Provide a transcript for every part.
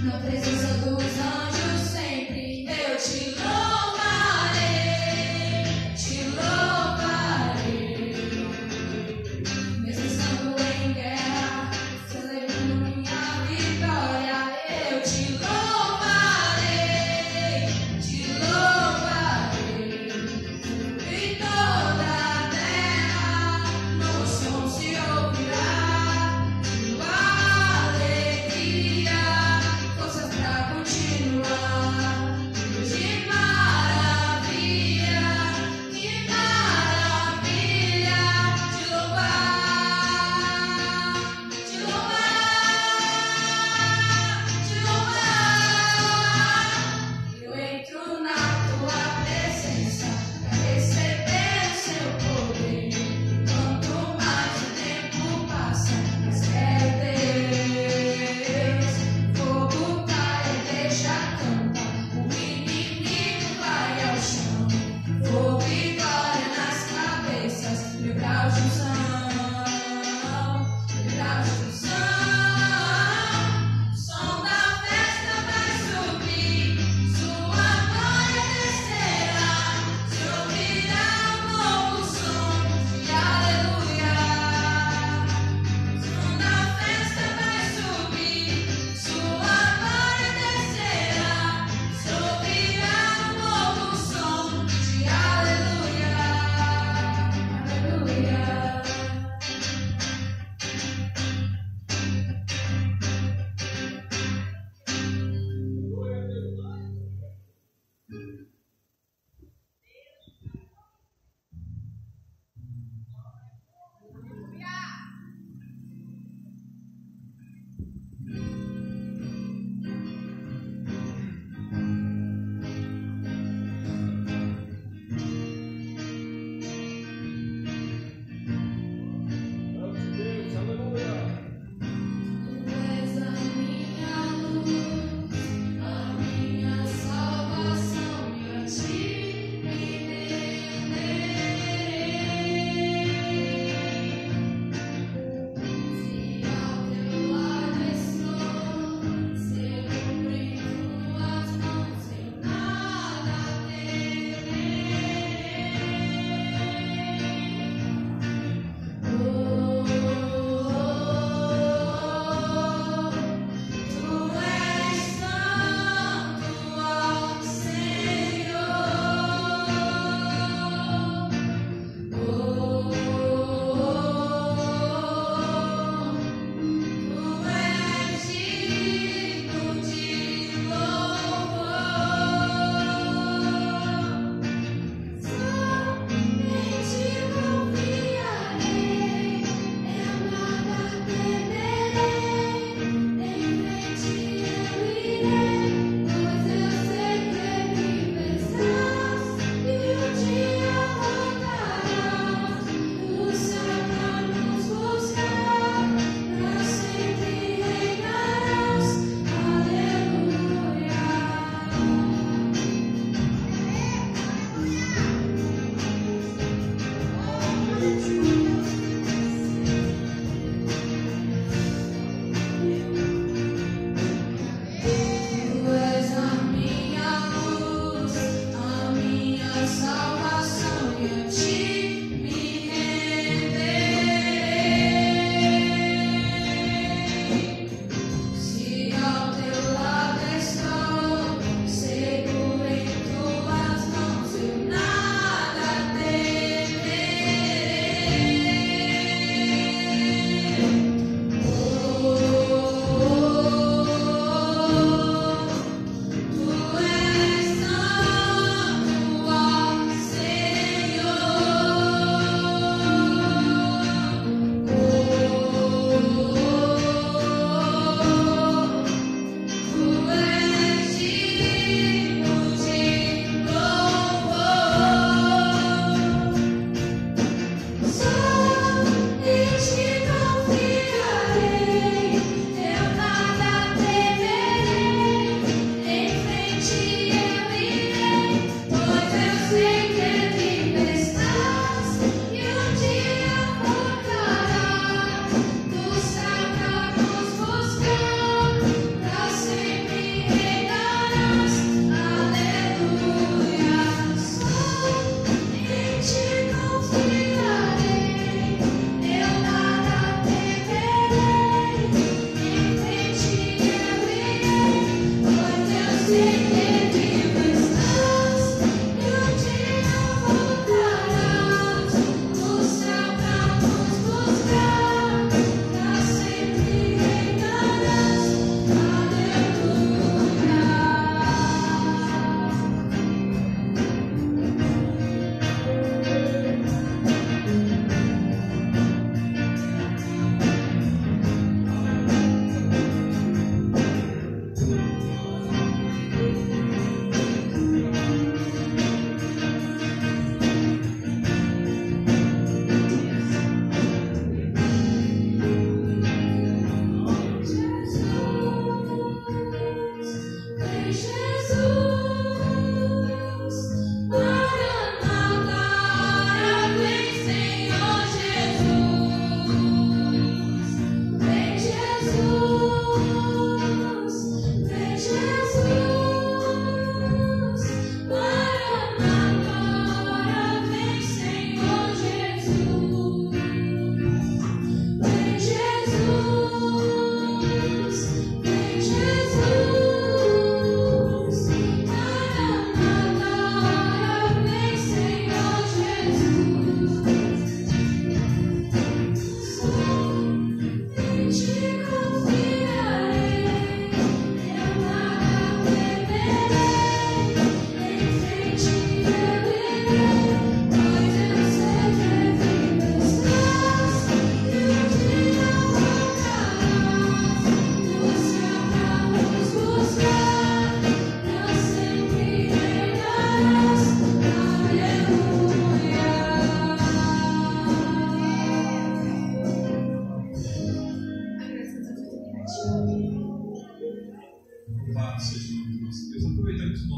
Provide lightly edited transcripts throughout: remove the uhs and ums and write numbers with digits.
Na presença dos anjos sempre eu te louvarei, mesmo estando em guerra, celebrando minha vitória, eu te louvarei, e toda a terra no som se ouvirá, tua alegria.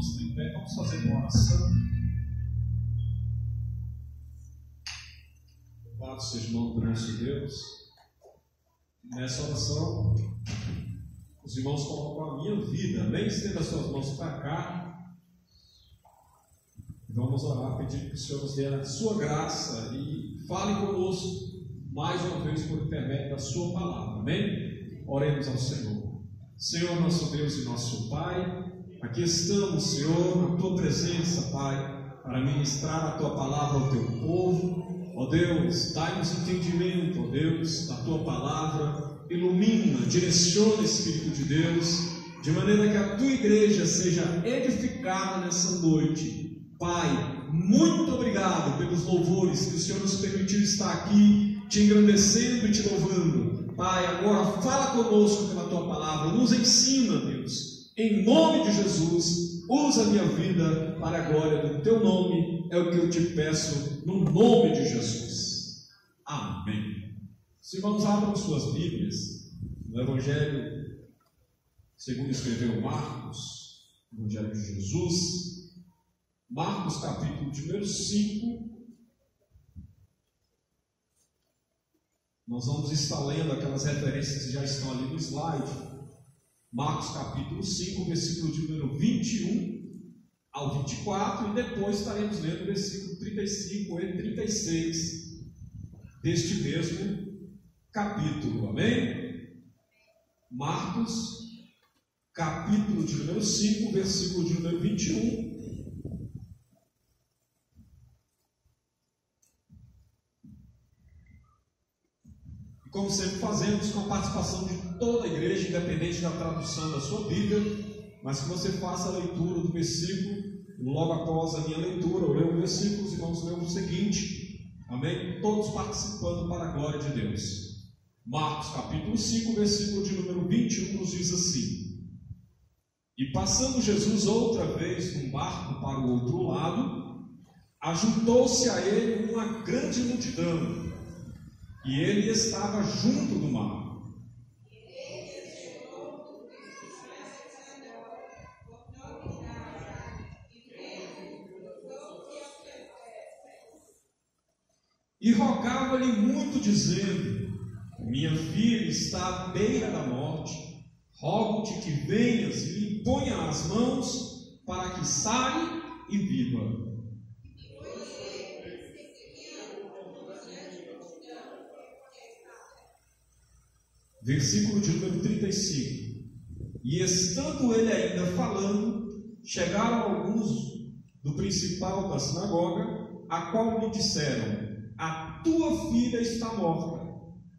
irmãos estão em pé, vamos fazer uma oração. Louvado seja o nome do nosso Deus. Nessa oração, os irmãos colocam a minha vida, amém? Estenda as suas mãos para cá. Vamos orar, pedindo que o Senhor nos dê a sua graça e fale conosco mais uma vez por intermédio da sua palavra, amém? Oremos ao Senhor. Senhor, nosso Deus e nosso Pai, aqui estamos, Senhor, na tua presença, Pai, para ministrar a tua palavra ao teu povo. Ó Deus, dai-nos entendimento, ó Deus, da tua palavra, ilumina, direciona, Espírito de Deus, de maneira que a tua igreja seja edificada nessa noite. Pai, muito obrigado pelos louvores que o Senhor nos permitiu estar aqui, te engrandecendo e te louvando. Pai, agora fala conosco pela tua palavra, nos ensina, Deus, em nome de Jesus, usa a minha vida para a glória do teu nome, é o que eu te peço, no nome de Jesus. Amém. Os irmãos, abram suas Bíblias no Evangelho segundo escreveu Marcos, Evangelho de Jesus, Marcos capítulo de número 5. Nós vamos estar lendo aquelas referências que já estão ali no slide. Marcos capítulo 5, versículo de número 21 ao 24, e depois estaremos lendo o versículo 35 e 36 deste mesmo capítulo, amém? Marcos capítulo de número 5, versículo de número 21. Como sempre fazemos, com a participação de toda a igreja, independente da tradução da sua Bíblia, mas que você faça a leitura do versículo, logo após a minha leitura, eu leio o versículo, os irmãos leem o seguinte, amém? Todos participando para a glória de Deus. Marcos capítulo 5, versículo de número 21, nos diz assim: E passando Jesus outra vez num barco para o outro lado, ajuntou-se a ele uma grande multidão, e ele estava junto do mar. E rogava-lhe muito, dizendo: Minha filha está à beira da morte, rogo-te que venhas e lhe ponha as mãos para que saia e viva. Versículo de número 35. E estando ele ainda falando, chegaram alguns do principal da sinagoga, a qual lhe disseram: A tua filha está morta.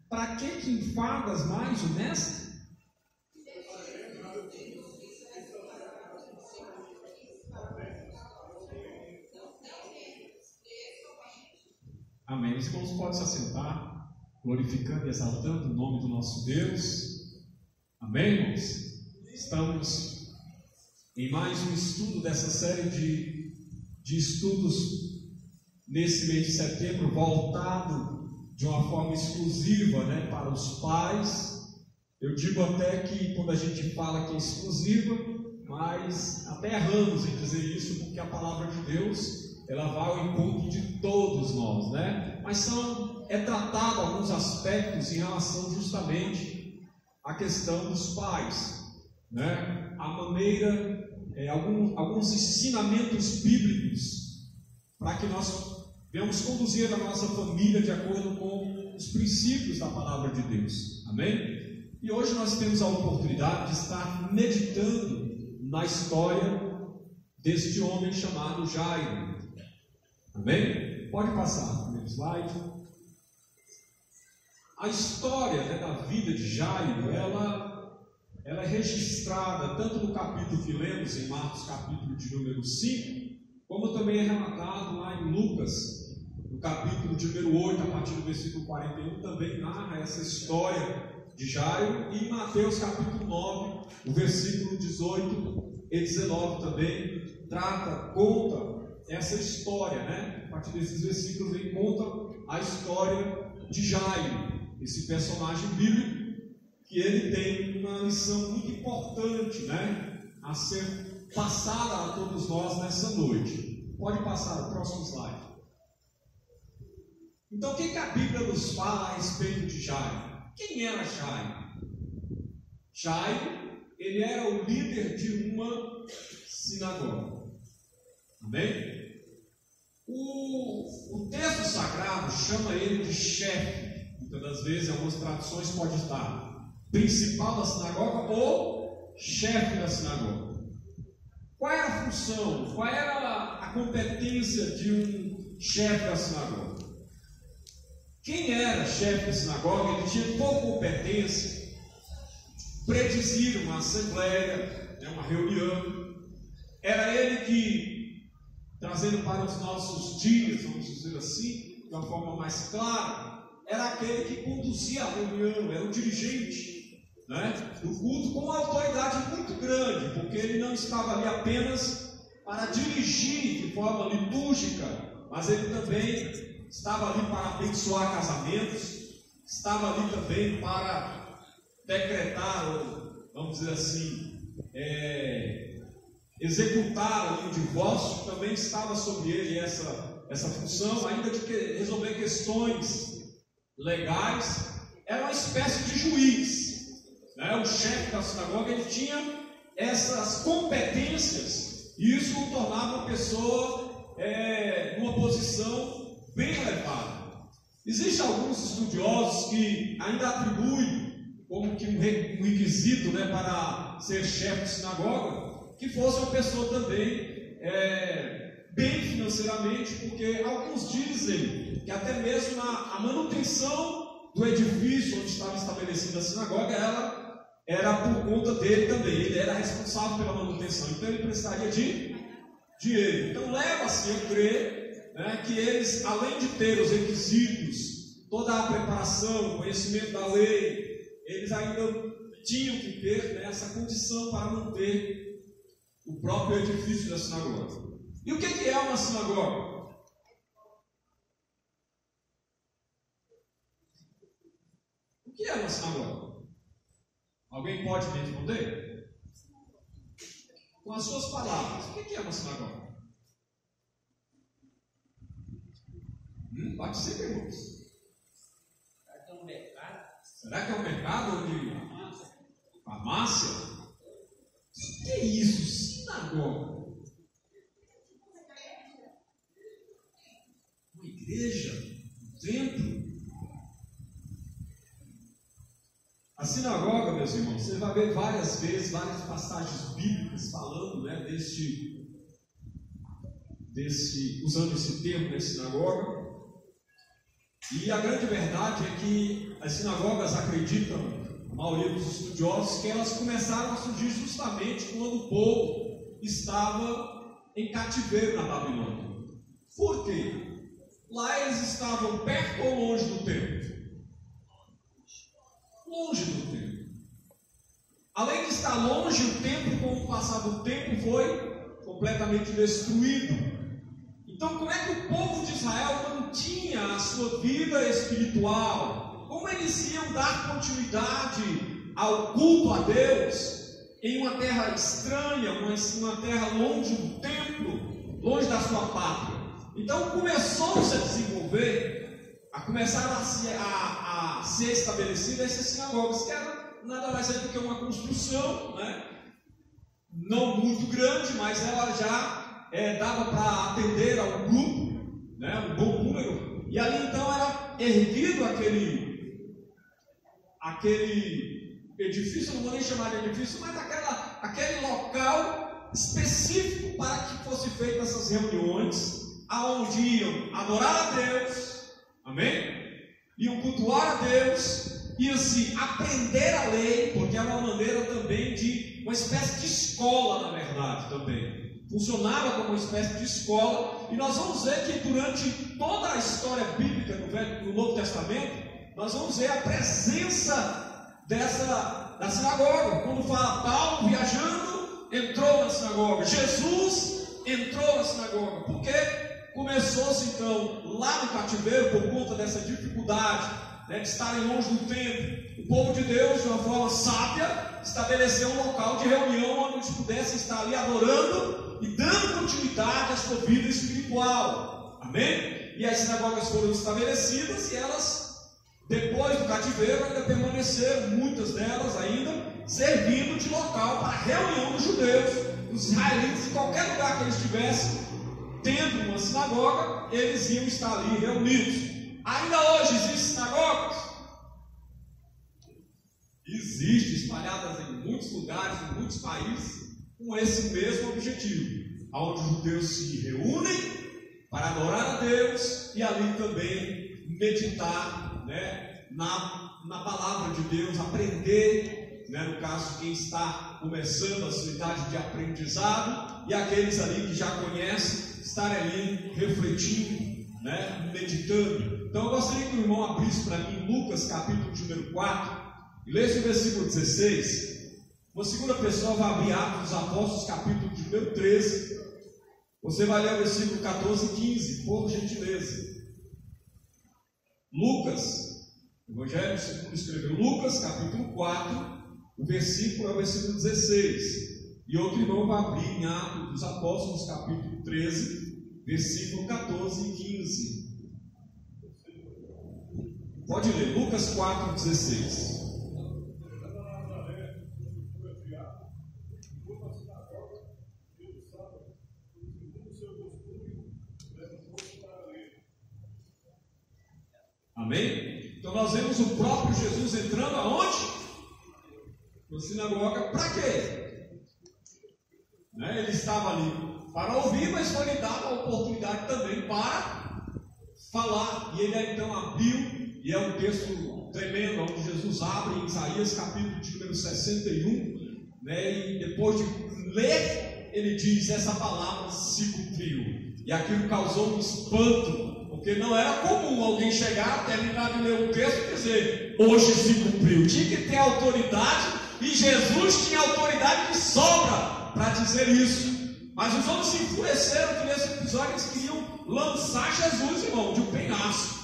Para que enfadas mais o mestre? Amém. Os irmãos podem se assentar, glorificando e exaltando o nome do nosso Deus. Amém, irmãos? Estamos em mais um estudo dessa série de estudos nesse mês de setembro, voltado de uma forma exclusiva, para os pais. Eu digo até que quando a gente fala que é exclusiva, mas até erramos em dizer isso, porque a palavra de Deus, ela vai ao encontro de todos nós, mas é tratado alguns aspectos em relação justamente à questão dos pais, a maneira, alguns ensinamentos bíblicos para que nós venhamos conduzir a nossa família de acordo com os princípios da palavra de Deus, amém? E hoje nós temos a oportunidade de estar meditando na história deste homem chamado Jairo, amém? Pode passar o primeiro slide. A história da vida de Jairo, ela é registrada tanto no capítulo que lemos em Marcos capítulo de número 5, como também é relatado lá em Lucas, no capítulo de número 8, a partir do versículo 41, também narra essa história de Jairo, e em Mateus capítulo 9, o versículo 18 e 19 também conta essa história, a partir desses versículos ele conta a história de Jairo, esse personagem bíblico, que ele tem uma lição muito importante, a ser passar a todos nós nessa noite. Pode passar o próximo slide. Então, o que a Bíblia nos fala a respeito de Jairo? Quem era Jairo? Jairo, ele era o líder de uma sinagoga. Amém? O texto sagrado chama ele de chefe. Muitas das vezes, em algumas traduções, pode estar principal da sinagoga ou chefe da sinagoga. Qual era a função? Qual era a competência de um chefe da sinagoga? Quem era chefe da sinagoga, ele tinha pouca competência, predizir uma assembleia, uma reunião. Era ele que, trazendo para os nossos dias, vamos dizer assim, de uma forma mais clara, era aquele que conduzia a reunião, era o dirigente, do culto, com uma autoridade muito grande, porque ele não estava ali apenas para dirigir de forma litúrgica, mas ele também estava ali para abençoar casamentos, estava ali também para decretar, ou, vamos dizer assim, executar ali o divórcio. Também estava sobre ele essa função, ainda de resolver questões legais. Era uma espécie de juiz, o chefe da sinagoga, ele tinha essas competências, e isso o tornava uma pessoa numa posição bem elevada. Existem alguns estudiosos que ainda atribuem como que um requisito para ser chefe de sinagoga que fosse uma pessoa também bem financeiramente, porque alguns dizem que até mesmo a manutenção do edifício onde estava estabelecida a sinagoga, ela era por conta dele também. Ele era responsável pela manutenção, então ele precisaria de dinheiro. Então leva-se a crer que eles, além de ter os requisitos, toda a preparação, conhecimento da lei, eles ainda tinham que ter essa condição para manter o próprio edifício da sinagoga. E o que é uma sinagoga? O que é uma sinagoga? Alguém pode me responder? Com as suas palavras, o que é uma sinagoga? Pode ser, irmãos. Será que é um mercado? Será que é um mercado onde farmácia? O que é isso? Sinagoga? Uma igreja? Um templo? A sinagoga, meus irmãos, você vai ver várias vezes, várias passagens bíblicas falando usando esse termo, sinagoga. E a grande verdade é que as sinagogas acreditam, a maioria dos estudiosos, que elas começaram a surgir justamente quando o povo estava em cativeiro na Babilônia. Por quê? Lá eles estavam perto ou longe do templo? Longe do templo. Além de estar longe, o templo, com o passar do tempo, foi completamente destruído. Então, como é que o povo de Israel mantinha a sua vida espiritual? Como eles iam dar continuidade ao culto a Deus em uma terra estranha, uma terra longe do templo, longe da sua pátria? Então, começou-se a desenvolver, começaram a ser estabelecidas essas sinagogas, que eram nada mais do que uma construção, não muito grande, mas ela já dava para atender a um grupo, um bom número, e ali então era erguido aquele edifício, não vou nem chamar de edifício, mas aquele local específico para que fossem feitas essas reuniões, aonde iam adorar a Deus, amém? Iam cultuar a Deus, iam se aprender a lei, porque era uma maneira também de uma espécie de escola, na verdade, também. Funcionava como uma espécie de escola, e nós vamos ver que durante toda a história bíblica do Novo Testamento, nós vamos ver a presença da sinagoga. Quando fala Paulo viajando, entrou na sinagoga. Jesus entrou na sinagoga. Porque começou-se então lá no cativeiro, por conta dessa dificuldade de estarem longe do templo. O povo de Deus, de uma forma sábia, estabeleceu um local de reunião onde eles pudessem estar ali adorando e dando continuidade à sua vida espiritual. Amém? E as sinagogas foram estabelecidas e elas, depois do cativeiro, ainda permaneceram, muitas delas ainda, servindo de local para a reunião dos judeus, dos israelitas, em qualquer lugar que eles estivessem, tendo uma sinagoga, eles iam estar ali reunidos. Ainda hoje existem sinagogas? Existem, espalhadas em muitos lugares, em muitos países, com esse mesmo objetivo, onde os judeus se reúnem para adorar a Deus e ali também meditar, né, na palavra de Deus, aprender, né, no caso quem está começando a sua idade de aprendizado e aqueles ali que já conhecem, estarem ali refletindo, né, meditando. Então eu gostaria que o irmão abrisse para mim Lucas capítulo número 4 e lesse o versículo 16. Uma segunda pessoa vai abrir Atos dos Apóstolos capítulo número 13. Você vai ler o versículo 14 e 15, por gentileza. Lucas, Evangelho segundo escreveu Lucas capítulo 4, o versículo é o versículo 16. E outro irmão vai abrir em Atos dos Apóstolos capítulo 13, versículo 14 e 15. Pode ler, Lucas 4, 16. Amém? Então nós vemos o próprio Jesus entrando aonde? Na sinagoga, para quê? Né? Ele estava ali para ouvir, mas foi lhe dada a oportunidade também para falar. E ele então abriu, e é um texto tremendo, onde Jesus abre em Isaías capítulo número 61, né? E depois de ler, ele diz: essa palavra se cumpriu. E aquilo causou um espanto, porque não era comum alguém chegar, terminar de ler o texto e dizer: hoje se cumpriu. Tinha que ter autoridade, e Jesus tinha autoridade de sobra para dizer isso. Mas os homens se enfureceram que nesse episódio eles queriam lançar Jesus, irmão, de um penhasco,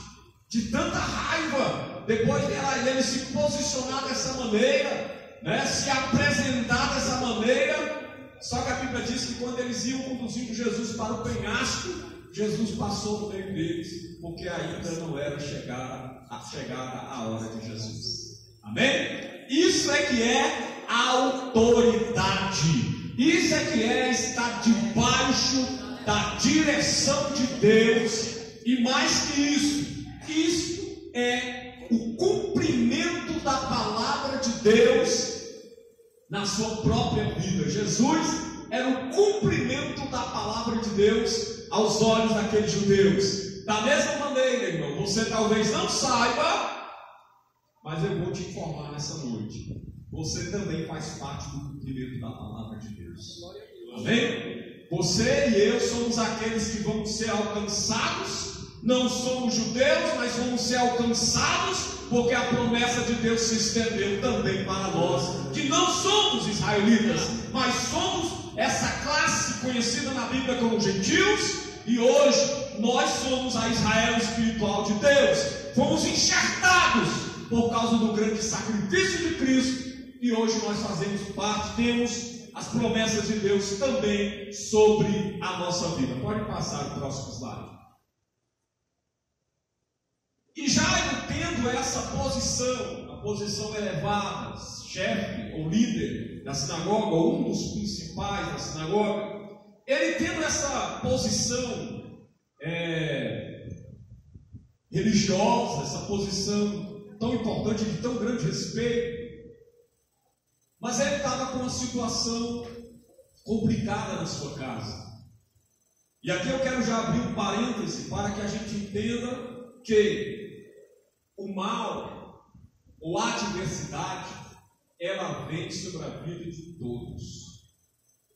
de tanta raiva, depois dele se posicionar dessa maneira, né, se apresentar dessa maneira. Só que a Bíblia diz que quando eles iam conduzindo Jesus para o penhasco, Jesus passou no meio deles, porque ainda não era chegada a hora de Jesus. Amém? Isso é que é autoridade. Isso é que é estar debaixo da direção de Deus. E mais que isso é o cumprimento da palavra de Deus na sua própria vida. Jesus era o cumprimento da palavra de Deus aos olhos daqueles judeus. Da mesma maneira, irmão, você talvez não saiba, mas eu vou te informar nessa noite. Você também faz parte do cumprimento da palavra de Deus. Amém? Você e eu somos aqueles que vão ser alcançados. Não somos judeus, mas vamos ser alcançados, porque a promessa de Deus se estendeu também para nós, que não somos israelitas, mas somos essa classe conhecida na Bíblia como gentios, e hoje nós somos a Israel espiritual de Deus. Fomos enxertados por causa do grande sacrifício de Cristo, e hoje nós fazemos parte, temos as promessas de Deus também sobre a nossa vida. Pode passar o próximo slide. E Jairo, tendo essa posição, a posição elevada, chefe ou líder da sinagoga, ou um dos principais da sinagoga, ele tendo essa posição religiosa, essa posição tão importante, de tão grande respeito, mas ele estava com uma situação complicada na sua casa. E aqui eu quero já abrir um parêntese para que a gente entenda que o mal ou a adversidade, ela vem sobre a vida de todos,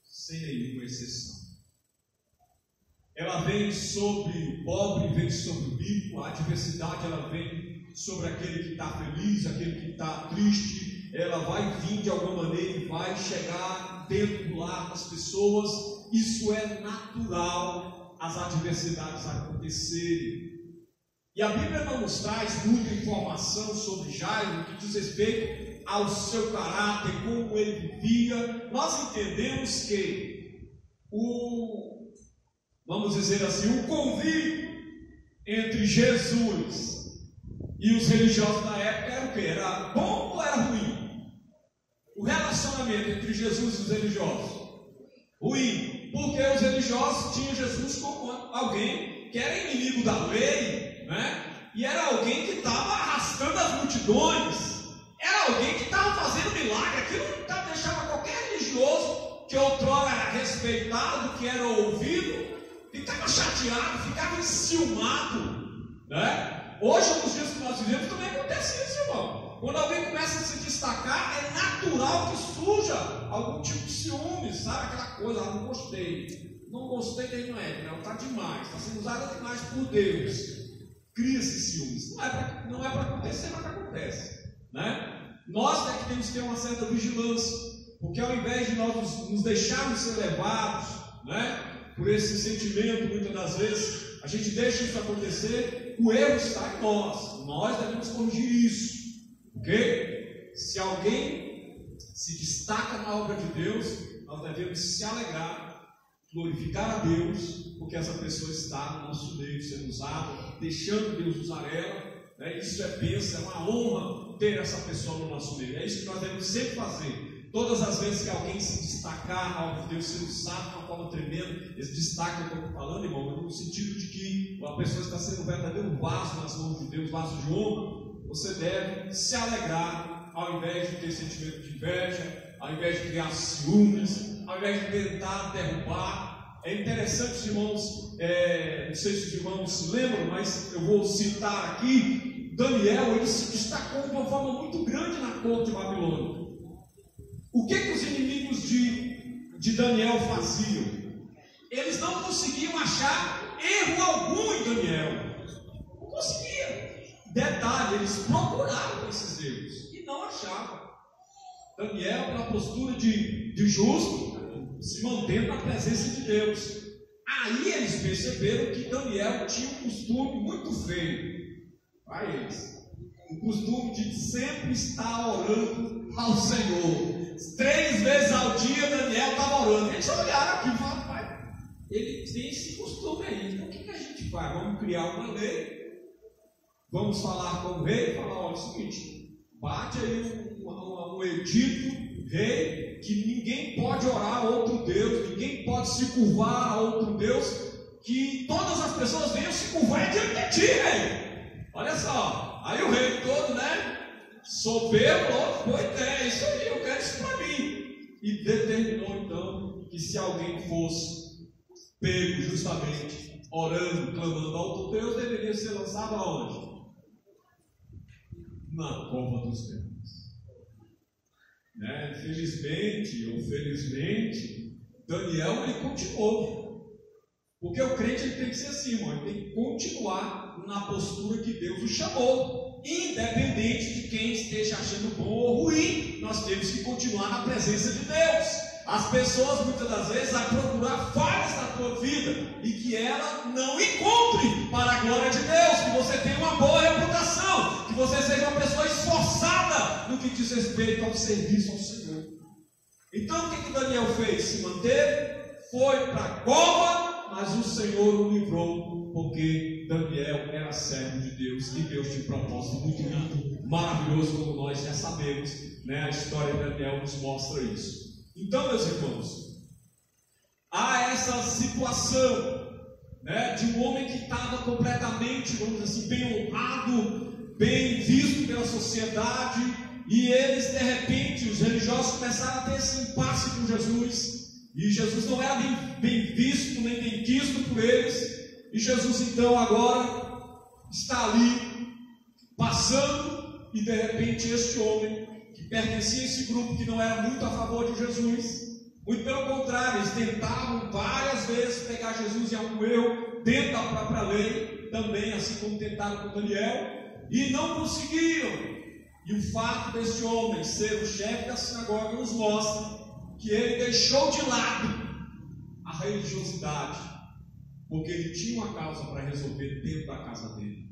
sem nenhuma exceção. Ela vem sobre o pobre, vem sobre o rico. A adversidade, ela vem sobre aquele que está feliz, aquele que está triste. Ela vai vir de alguma maneira e vai chegar dentro do lar das pessoas. Isso é natural, as adversidades acontecerem. E a Bíblia não nos traz muita informação sobre Jairo, no que diz respeito ao seu caráter, como ele vivia. Nós entendemos que vamos dizer assim, o convívio entre Jesus e os religiosos da época era o quê? Era bom ou era ruim? O relacionamento entre Jesus e os religiosos? Ruim, porque os religiosos tinham Jesus como alguém que era inimigo da lei, né? E era alguém que estava arrastando as multidões, era alguém que estava fazendo milagre. Aquilo deixava qualquer religioso que outrora era respeitado, que era ouvido, ficava chateado, ficava enciumado, né? Hoje, nos dias que nós vivemos, também acontece isso, irmão. Quando alguém começa a se destacar, é natural que surja algum tipo de ciúme, sabe? Aquela coisa, não gostei. Não gostei daí não é, não, está demais, está sendo usada demais por Deus. Cria-se ciúmes. Não é para acontecer, mas acontece, né? Nós é que temos que ter uma certa vigilância, porque ao invés de nós nos deixarmos ser levados, né, por esse sentimento, muitas das vezes, a gente deixa isso acontecer, o erro está em nós. Nós devemos corrigir isso, ok? Se alguém se destaca na obra de Deus, nós devemos se alegrar, glorificar a Deus, porque essa pessoa está no nosso meio sendo usada, deixando Deus usar ela, né? Isso é bênção, é uma honra ter essa pessoa no nosso meio. É isso que nós devemos sempre fazer. Todas as vezes que alguém se destacar, a obra de Deus ser usado de uma forma tremenda, esse destaque que eu estou falando, irmão, no sentido de que a pessoa está sendo um verdadeiro vaso nas mãos de Deus, vaso de honra, você deve se alegrar, ao invés de ter sentimento de inveja, ao invés de criar ciúmes, ao invés de tentar derrubar. É interessante, os irmãos, não sei se os irmãos se lembram, mas eu vou citar aqui, Daniel, ele se destacou de uma forma muito grande na corte de Babilônia. O que os inimigos de Daniel faziam? Eles não conseguiam achar erro algum em Daniel. Não conseguiam. Detalhe, eles procuravam esses erros e não achavam. Daniel, pela postura de justo, se mantendo na presença de Deus. Aí eles perceberam que Daniel tinha um costume muito feio para eles. O costume de sempre estar orando ao Senhor. 3 vezes ao dia Daniel estava orando. Eles olharam aqui e falaram: pai, ele tem esse costume aí. Então o que a gente faz? Vamos criar uma lei. Vamos falar com o rei e falar: olha, é o seguinte, bate aí um edito, rei, que ninguém pode orar a outro Deus, ninguém pode se curvar a outro Deus, que todas as pessoas venham se curvar diante de ti, rei. Olha só, aí o rei todo, né, soberbo, boa ideia, isso aí, eu quero isso para mim. E determinou então que se alguém fosse pego justamente orando, clamando ao outro Deus, deveria ser lançado aonde? Na cova dos leões. Né? Felizmente ou felizmente, Daniel ele continuou. Porque o crente ele tem que ser assim, irmão, ele tem que continuar na postura que Deus o chamou. Independente de quem esteja achando bom ou ruim, nós temos que continuar na presença de Deus. As pessoas muitas das vezes vão procurar falhas na tua vida e que ela não encontre para a glória de Deus, que você tenha uma boa reputação, que você seja uma pessoa esforçada no que diz respeito ao serviço ao Senhor. Então o que Daniel fez? Se manteve, foi para a cova, mas o Senhor o livrou, porque Daniel era servo de Deus e Deus tinha um propósito muito lindo, maravilhoso, como nós já sabemos, né? A história de Daniel nos mostra isso. Então, meus irmãos, há essa situação, né, de um homem que estava completamente, vamos dizer assim, bem honrado, bem visto pela sociedade, e eles, de repente, os religiosos começaram a ter esse impasse com Jesus, e Jesus não era bem visto, nem bem quisto por eles, e Jesus então agora está ali, passando, e de repente este homem, que pertencia a esse grupo que não era muito a favor de Jesus, muito pelo contrário, eles tentavam várias vezes pegar Jesus em algum erro, dentro da própria lei, também assim como tentaram com Daniel, e não conseguiam. E o fato deste homem ser o chefe da sinagoga nos mostra que ele deixou de lado a religiosidade, porque ele tinha uma causa para resolver dentro da casa dele.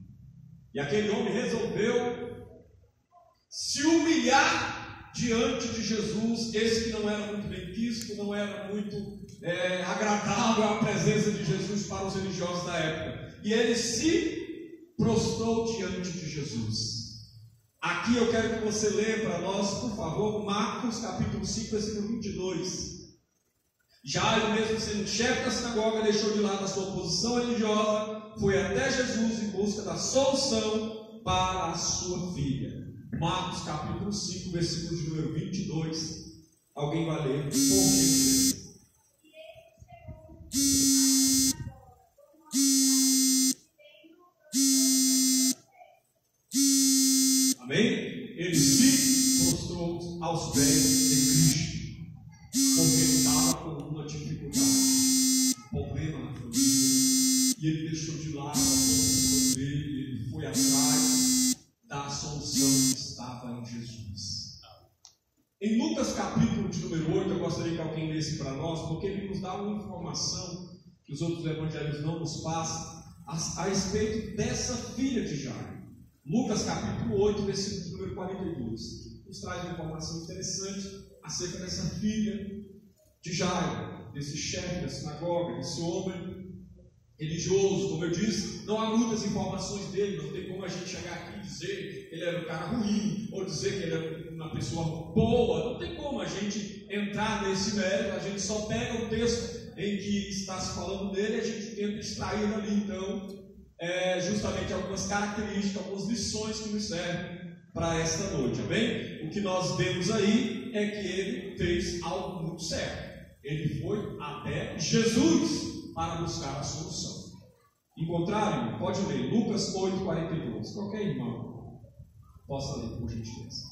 E aquele homem resolveu se humilhar diante de Jesus, esse que não era muito bem visto, não era muito agradável à presença de Jesus para os religiosos da época. E ele se prostrou diante de Jesus. Aqui eu quero que você leia para nós, por favor, Marcos capítulo 5, versículo 22. Jairo, mesmo sendo chefe da sinagoga, deixou de lado a sua posição religiosa, foi até Jesus em busca da solução para a sua filha. Marcos capítulo 5, versículo de número 22. Alguém vai ler, por gentileza. Amém? Ele se prostrou aos pés de Cristo, porque ele estava com uma dificuldade, um problema na família, e ele deixou de lado a solução dele, ele foi atrás da solução que estava em Jesus. Em Lucas capítulo de número 8, eu gostaria que alguém lesse para nós, porque ele nos dá uma informação que os outros evangelhos não nos passam a respeito dessa filha de Jairo. Lucas capítulo 8, versículo de número 42, nos traz uma informação interessante acerca dessa filha de Jairo, desse chefe da sinagoga, desse homem religioso. Como eu disse, não há muitas informações dele, não tem como a gente chegar aqui e dizer que ele era um cara ruim, ou dizer que ele era uma pessoa boa, não tem como a gente entrar nesse mérito, a gente só pega o texto em que está se falando dele e a gente tenta extrair dali, então, justamente algumas características, algumas lições que nos servem para esta noite, amém? O que nós vemos aí é que ele fez algo muito certo. Ele foi até Jesus para buscar a solução. Encontraram? Pode ler, Lucas 8, 42. Qualquer irmão possa ler, por gentileza.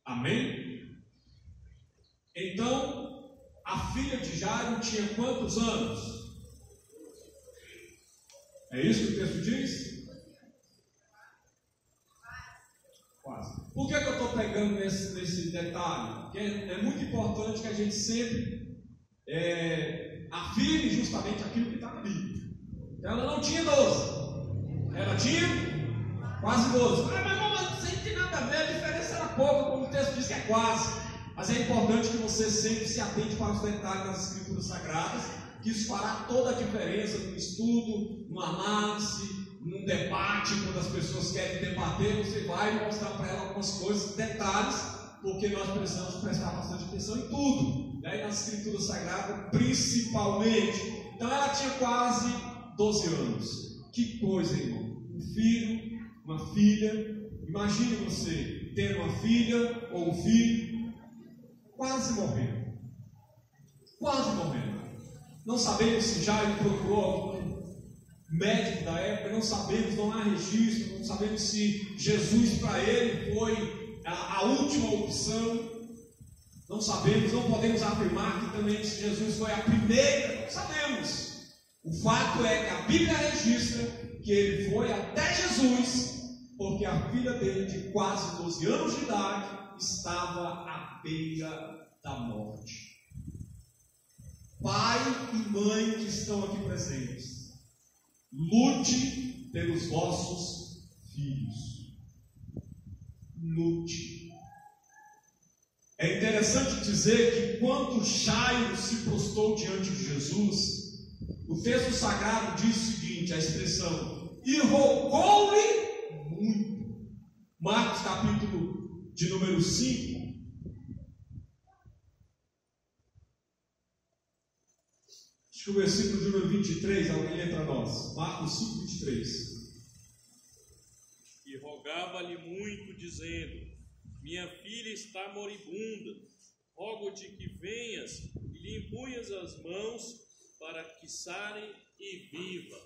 Amém? Então, a filha de Jairo tinha quantos anos? É isso que o texto diz? Quase. Por que eu estou pegando nesse detalhe? Porque é muito importante que a gente sempre afirme justamente aquilo que está na Bíblia. Ela não tinha 12, ela tinha quase 12. Mas isso não tem nada a ver, a diferença era pouca, como o texto diz que é quase. Mas é importante que você sempre se atente para os detalhes das Escrituras Sagradas, que isso fará toda a diferença no estudo, no análise, num debate. Quando as pessoas querem debater, você vai mostrar para elas algumas coisas, detalhes, porque nós precisamos prestar bastante atenção em tudo, né? E nas Escrituras Sagradas principalmente. Então ela tinha quase 12 anos. Que coisa, irmão! Um filho, uma filha. Imagine você ter uma filha ou um filho quase morrendo. Quase morrendo. Não sabemos se Jairo procurou algum médico da época, não sabemos, não há registro, não sabemos se Jesus para ele foi a última opção. Não sabemos, não podemos afirmar que também se Jesus foi a primeira, não sabemos. O fato é que a Bíblia registra que ele foi até Jesus, porque a filha dele, de quase 12 anos de idade, estava à beira da morte. Pai e mãe que estão aqui presentes, lute pelos vossos filhos. Lute. É interessante dizer que quando Jairo se prostrou diante de Jesus, o texto sagrado diz o seguinte, a expressão, e rogou-lhe muito. Marcos capítulo de número 5, acho que o versículo de número 23, alguém lê para nós. Marcos 5, 23. E rogava-lhe muito, dizendo, minha filha está moribunda, rogo-te que venhas e lhe impunhas as mãos para que sare e viva.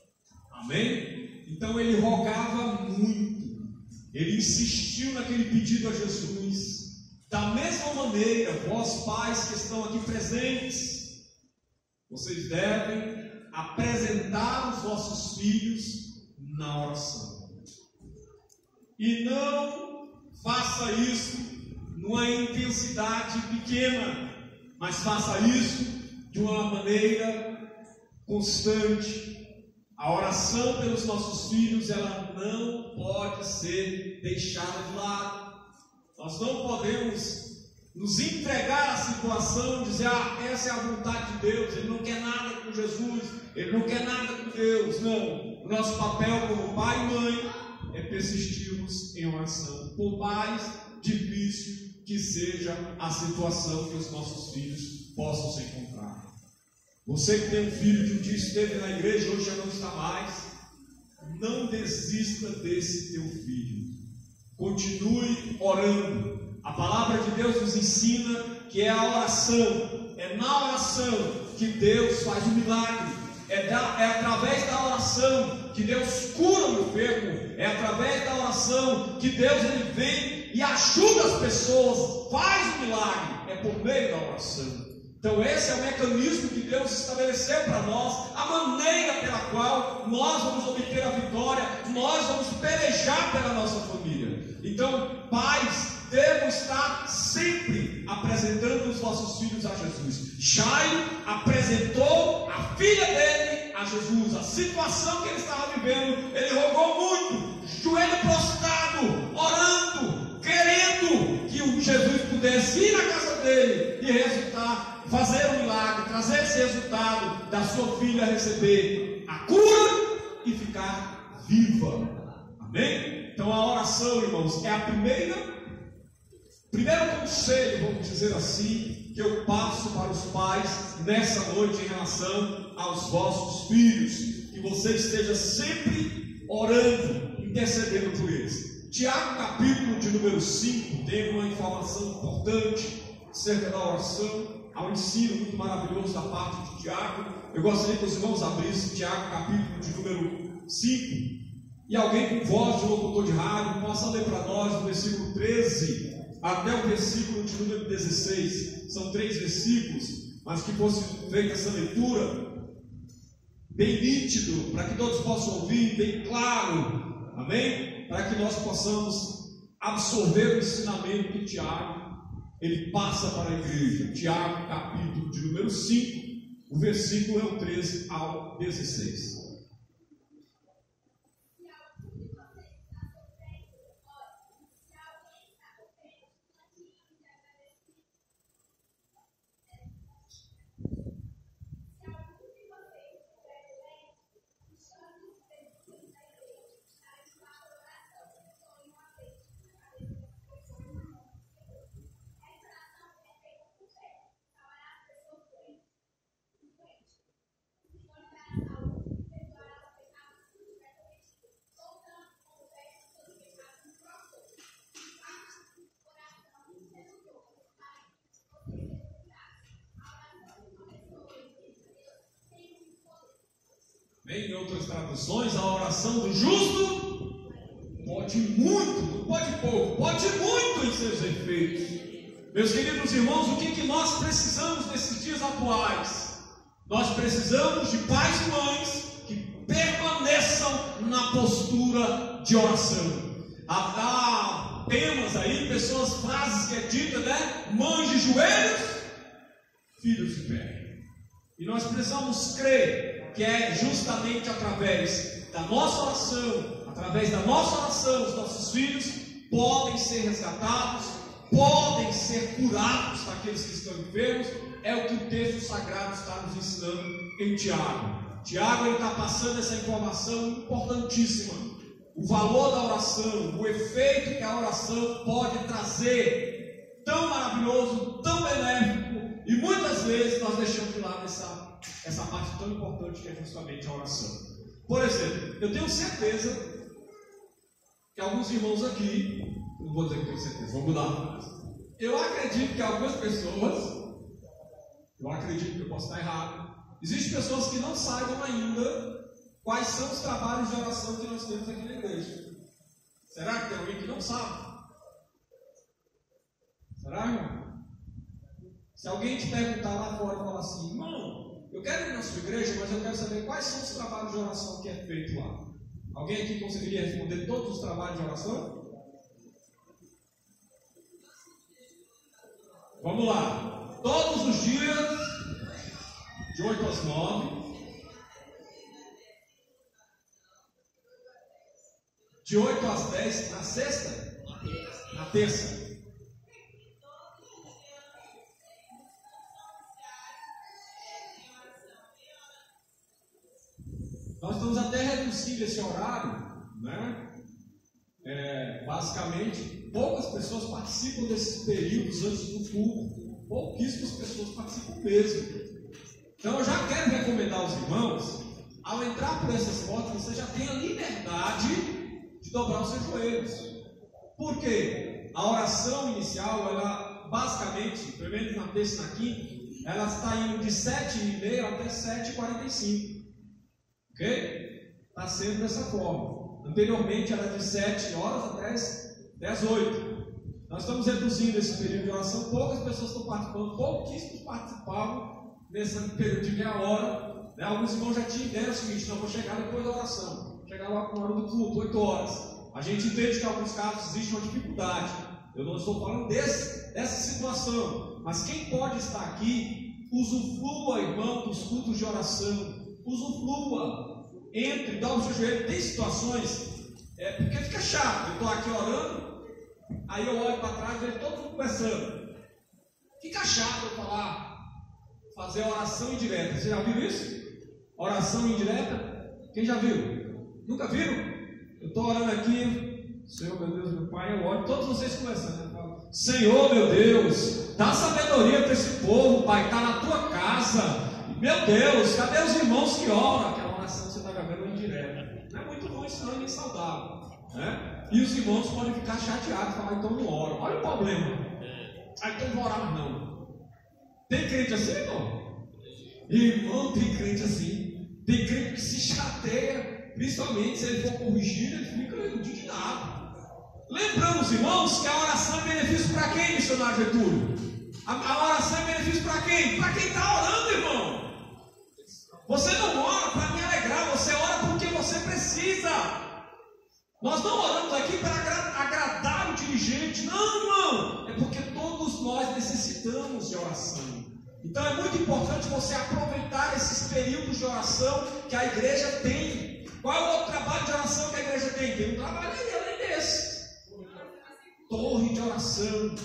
Amém? Então ele rogava muito, ele insistiu naquele pedido a Jesus. Da mesma maneira, vós pais que estão aqui presentes, vocês devem apresentar os vossos filhos na oração. E não faça isso numa intensidade pequena, mas faça isso de uma maneira constante. A oração pelos nossos filhos, ela não pode ser deixada de lado. Nós não podemos nos entregar à situação e dizer: essa é a vontade de Deus, ele não quer nada com Jesus, ele não quer nada com Deus. Não, o nosso papel como pai e mãe é persistirmos em oração, por mais difícil que seja a situação que os nossos filhos possam se encontrar. Você que tem um filho que um dia esteve na igreja, hoje já não está mais, não desista desse teu filho. Continue orando. A palavra de Deus nos ensina que é a oração, é na oração que Deus faz o milagre. É através da oração que Deus cura o enfermo. É através da oração que Deus ele vem e ajuda as pessoas, faz o milagre. É por meio da oração. Então esse é o mecanismo que Deus estabeleceu para nós, a maneira pela qual nós vamos obter a vitória, nós vamos pelejar pela nossa família. Então, pais devam estar sempre apresentando os vossos filhos a Jesus. Jairo apresentou a filha dele a Jesus. A situação que ele estava vivendo, ele rogou muito, joelho prostrado, orando, querendo que o Jesus pudesse ir na casa dele e resultar, fazer um milagre, trazer esse resultado da sua filha receber a cura e ficar viva. Amém? Então a oração, irmãos, é a primeiro conselho, vamos dizer assim, que eu passo para os pais nessa noite em relação aos vossos filhos. Que você esteja sempre orando, intercedendo por eles. Tiago, capítulo de número 5, tem uma informação importante acerca da oração. Há um ensino muito maravilhoso da parte de Tiago. Eu gostaria que os irmãos abrissem Tiago, capítulo de número 5. E alguém com voz de locutor de rádio possa ler para nós do versículo 13 até o versículo de número 16. São 3 versículos, mas que fosse feita essa leitura bem nítido, para que todos possam ouvir, bem claro, amém? Para que nós possamos absorver o ensinamento que Tiago ele passa para a igreja. Tiago, capítulo de número 5, o versículo é o 13 ao 16. Em outras traduções, a oração do justo pode muito, não pode pouco, pode muito em seus efeitos. Meus queridos irmãos, o que nós precisamos nesses dias atuais? Nós precisamos de pais e mães que permaneçam na postura de oração. Há temas aí, pessoas, frases que é dita, né? Mães de joelhos, filhos de pé. E nós precisamos crer que é justamente através da nossa oração, os nossos filhos podem ser resgatados, podem ser curados daqueles que estão enfermos. É o que o texto sagrado está nos ensinando em Tiago. Tiago ele está passando essa informação importantíssima. O valor da oração, o efeito que a oração pode trazer, tão maravilhoso, tão benéfico, e muitas vezes nós deixamos de lado essa parte tão importante que é justamente a oração. Por exemplo, eu tenho certeza que alguns irmãos aqui, não vou dizer que tenho certeza, vou mudar a frase. Eu acredito que algumas pessoas, eu acredito que eu posso estar errado, existem pessoas que não saibam ainda quais são os trabalhos de oração que nós temos aqui na igreja. Será que tem alguém que não sabe? Será, irmão? Se alguém te perguntar lá fora e falar assim: irmão, eu quero ir na sua igreja, mas eu quero saber quais são os trabalhos de oração que é feito lá. Alguém aqui conseguiria responder todos os trabalhos de oração? Vamos lá. Todos os dias, de 8 às 9. De 8 às 10, na sexta? Na terça. Nós estamos até reduzindo esse horário, né? Basicamente, poucas pessoas participam desses períodos antes do culto. Pouquíssimas pessoas participam mesmo. Então eu já quero recomendar aos irmãos, ao entrar por essas portas, você já tem a liberdade de dobrar os seus joelhos. Por quê? A oração inicial, ela basicamente, pelo menos na terça e na quinta, ela está indo de 7h30 até 7h45. Ok? Está sendo dessa forma. Anteriormente era de 7 horas até as 8. Nós estamos reduzindo esse período de oração. Poucas pessoas estão participando, pouquíssimos participavam nesse período de meia hora. Né? Alguns irmãos já tinham ideia do seguinte: não, vou chegar depois da oração, vou chegar lá com a hora do culto, 8 horas. A gente entende que em alguns casos existe uma dificuldade. Eu não estou falando dessa situação, mas quem pode estar aqui, usufrua, irmão, dos cultos de oração. Usufrua, entre, dá o seu joelho. Tem situações, porque fica chato. Eu estou aqui orando, aí eu olho para trás e vejo todo mundo conversando. Fica chato eu fazer oração indireta. Você já viu isso? Oração indireta? Quem já viu? Nunca viram? Eu estou orando aqui, Senhor, meu Deus, meu Pai, eu oro, todos vocês conversando. Eu falo, Senhor, meu Deus, dá sabedoria para esse povo, Pai, está na tua casa. Meu Deus, cadê os irmãos que oram? Aquela oração que você está gravando indireta. Não é muito bom isso, não é nem saudável. Né? E os irmãos podem ficar chateados e falar, então não oram. Olha o problema. Aí então não vou orar mais não. Tem crente assim, irmão? Irmão, tem crente assim. Tem crente que se chateia, principalmente se ele for corrigido, ele fica indignado. Lembramos, irmãos, que a oração é benefício para quem, missionário Getúlio? A oração é benefício para quem? Para quem está orando, irmão. Você não ora para me alegrar, você ora porque você precisa. Nós não oramos aqui para agradar o dirigente, não, irmão. É porque todos nós necessitamos de oração. Então é muito importante você aproveitar esses períodos de oração que a igreja tem. Qual é o outro trabalho de oração que a igreja tem? Tem um trabalho aí além desse. Torre de oração,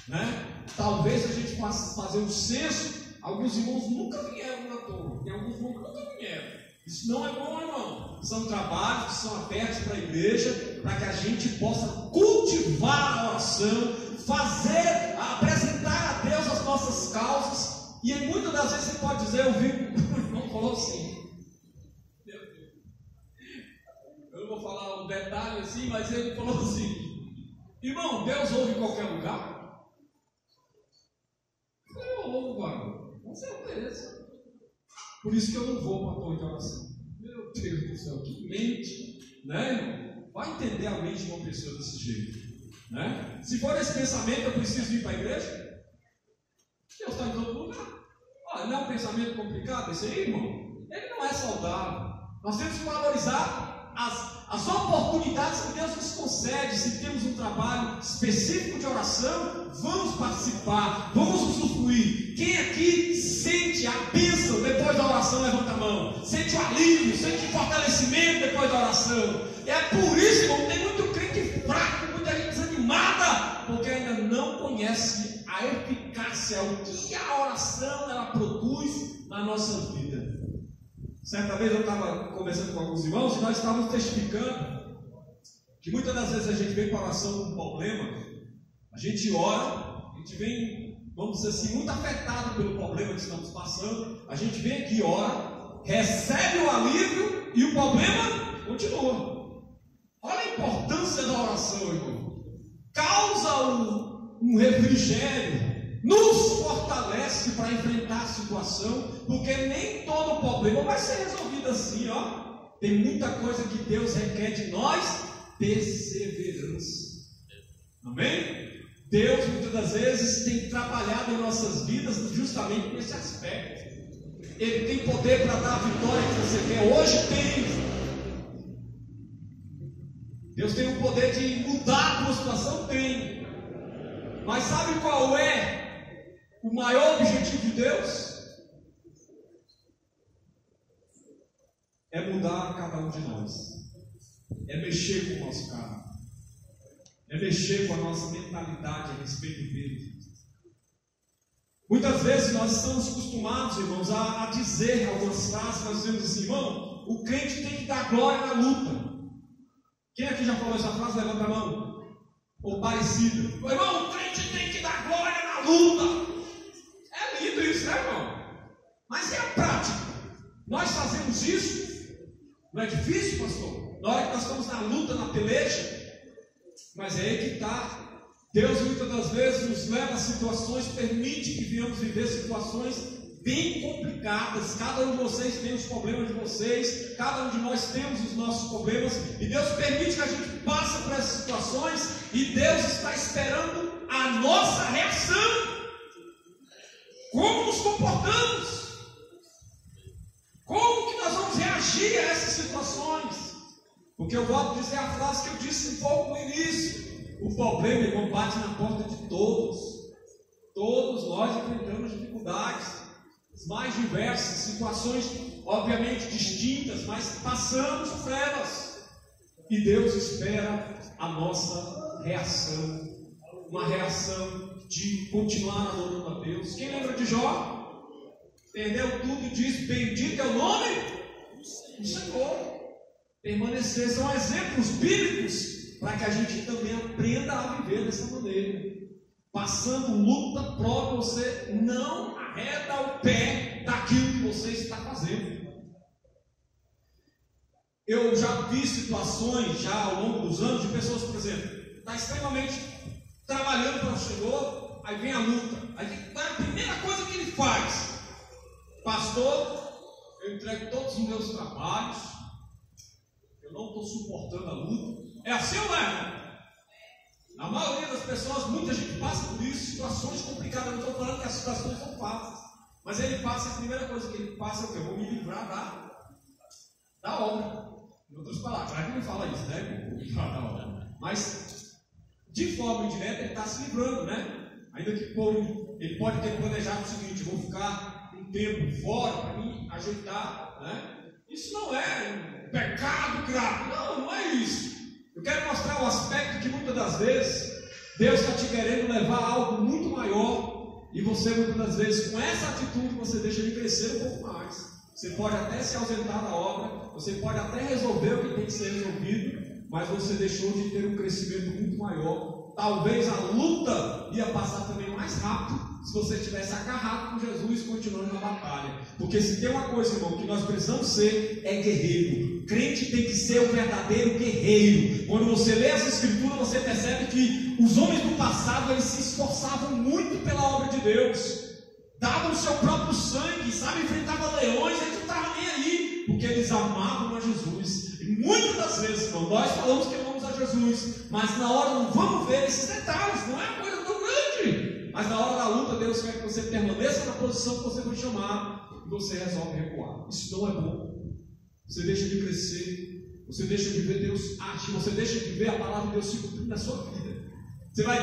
né? Talvez a gente possa fazer um censo. Alguns irmãos nunca vieram na torre. Tem alguns irmãos que nunca vieram. Isso não é bom, irmão. São trabalhos que são abertos para a igreja, para que a gente possa cultivar a oração, apresentar a Deus as nossas causas. E muitas das vezes você pode dizer, eu vi, o irmão falou assim. Eu não vou falar um detalhe assim, mas ele falou assim: irmão, Deus ouve em qualquer lugar? Eu ouvo, varão. Com certeza. Por isso que eu não vou para a torre de oração. Meu Deus do céu, que mente, né, irmão? Vai entender a mente de uma pessoa desse jeito, né? Se for esse pensamento, eu preciso ir para a igreja? Deus está em todo lugar. Olha, não é um pensamento complicado esse aí, irmão? Ele não é saudável. Nós temos que valorizar as oportunidades que Deus nos concede. Se temos um trabalho específico de oração, vamos participar, vamos usufruir. Quem aqui sente a bênção depois da oração, levanta a mão. Sente o alívio, sente o fortalecimento depois da oração. É por isso, irmão, que tem muito crente fraco, muita gente desanimada, porque ainda não conhece a eficácia, o que a oração ela produz na nossa vida. Certa vez eu estava conversando com alguns irmãos e nós estávamos testificando que muitas das vezes a gente vem para a oração com um problema, a gente ora, a gente vem, vamos dizer assim, muito afetado pelo problema que estamos passando, a gente vem aqui, ora, recebe o alívio e o problema continua. Olha a importância da oração, irmão. Causa um refrigério, nos fortalece para enfrentar a situação, porque nem todo problema vai ser resolvido assim, ó. Tem muita coisa que Deus requer de nós, perseverança. Amém? Deus muitas das vezes tem trabalhado em nossas vidas justamente nesse aspecto. Ele tem poder para dar a vitória que você quer. Hoje tem. Deus tem o poder de mudar a tua situação? Tem. Mas sabe qual é o maior objetivo de Deus é mudar cada um de nós, é mexer com o nosso caráter, é mexer com a nossa mentalidade a respeito dele. Muitas vezes nós estamos acostumados, irmãos, a dizer algumas frases. Nós dizemos assim: irmão, o crente tem que dar glória na luta. Quem aqui já falou essa frase? Levanta a mão. Ou parecida. Irmão, o crente tem que dar glória na luta. É lindo isso, né, irmão? Mas é a prática. Nós fazemos isso? Não é difícil, pastor? Na hora que nós estamos na luta, na peleja. Mas é aí que está. Deus muitas das vezes nos leva a situações, permite que venhamos viver situações bem complicadas. Cada um de vocês tem os problemas de vocês, cada um de nós temos os nossos problemas, e Deus permite que a gente passe por essas situações, e Deus está esperando a nossa reação. Como nos comportamos? Como que nós vamos reagir a essas situações? Porque eu volto a dizer a frase que eu disse um pouco no início: o problema, irmão, bate na porta de todos. Todos nós enfrentamos dificuldades, as mais diversas, situações obviamente distintas, mas passamos por elas. E Deus espera a nossa reação, uma reação de continuar adorando a Deus. Quem lembra de Jó? Perdeu tudo e diz: bendito é o nome do Senhor. Permanecer são exemplos bíblicos para que a gente também aprenda a viver dessa maneira. Passando luta, prova, você não arreda o pé daquilo que você está fazendo. Eu já vi situações, já ao longo dos anos, de pessoas, por exemplo, está extremamente trabalhando para o Senhor, aí vem a luta. Aí a primeira coisa que ele faz: pastor, eu entrego todos os meus trabalhos, eu não estou suportando a luta. É assim ou não é? A maioria das pessoas, muita gente passa por isso, situações complicadas. Não estou falando que as situações são fáceis, mas ele passa, a primeira coisa que ele passa é o que? Eu vou me livrar da obra. Em outras palavras, claro que não fala isso, né? Vou me livrar da obra. Mas, de forma indireta, ele está se livrando, né? Ainda que ele pode ter planejado o seguinte: eu vou ficar um tempo fora para me ajeitar, né? Isso não é um pecado grave. Não é isso. Eu quero mostrar o aspecto que muitas das vezes Deus está te querendo levar a algo muito maior, e você muitas das vezes, com essa atitude, você deixa de crescer um pouco mais. Você pode até se ausentar da obra, você pode até resolver o que tem que ser resolvido, mas você deixou de ter um crescimento muito maior. Talvez a luta ia passar também mais rápido se você tivesse agarrado com Jesus continuando na batalha. Porque se tem uma coisa, irmão, que nós precisamos ser, é guerreiro. Crente tem que ser o verdadeiro guerreiro. Quando você lê as Escrituras, você percebe que os homens do passado, eles se esforçavam muito pela obra de Deus, davam o seu próprio sangue, sabe, enfrentavam leões, eles não estavam nem aí, porque eles amavam a Jesus. E muitas das vezes, irmão, nós falamos que amamos a Jesus, mas na hora não vamos ver esses detalhes, não é uma coisa tão grande. Mas na hora da luta, Deus quer que você permaneça na posição que você foi chamado, e você resolve recuar. Isso não é bom. Você deixa de crescer, você deixa de ver Deus agir, você deixa de ver a palavra de Deus se cumprir na sua vida. Você vai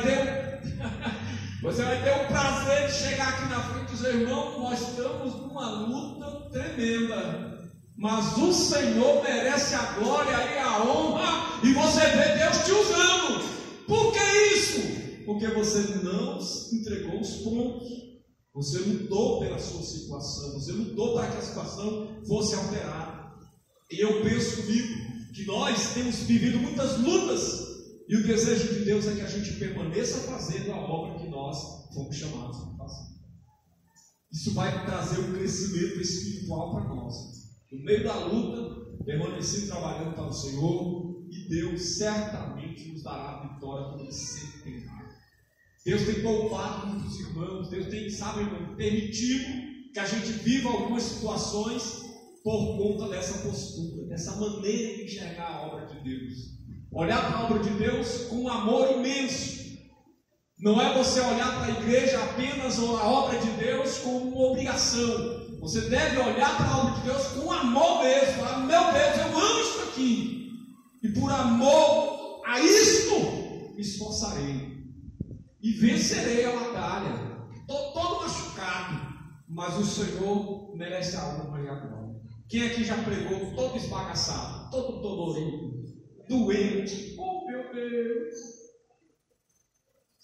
ter o prazer de chegar aqui na frente e dizer: irmão, nós estamos numa luta tremenda, mas o Senhor merece a glória e a honra, e você vê Deus te usando. Por que isso? Porque você não entregou os pontos, você lutou pela sua situação, você lutou para que a situação fosse alterada. E eu penso comigo que nós temos vivido muitas lutas, e o desejo de Deus é que a gente permaneça fazendo a obra que nós fomos chamados para fazer. Isso vai trazer um crescimento espiritual para nós. No meio da luta, permanecer trabalhando para o Senhor, e Deus certamente nos dará a vitória, como Ele sempre tem dado. Deus tem poupado muitos irmãos, Deus tem, sabe, permitido que a gente viva algumas situações por conta dessa postura, dessa maneira de enxergar a obra de Deus. Olhar para a obra de Deus com um amor imenso. Não é você olhar para a igreja apenas ou a obra de Deus como uma obrigação. Você deve olhar para a obra de Deus com amor mesmo. Falar: meu Deus, eu amo isso aqui, e por amor a isto me esforçarei e vencerei a batalha. estou todo machucado, mas o Senhor merece a honra e a glória. Quem aqui já pregou todo esbagaçado, todo dolorido, doente? Oh, meu Deus!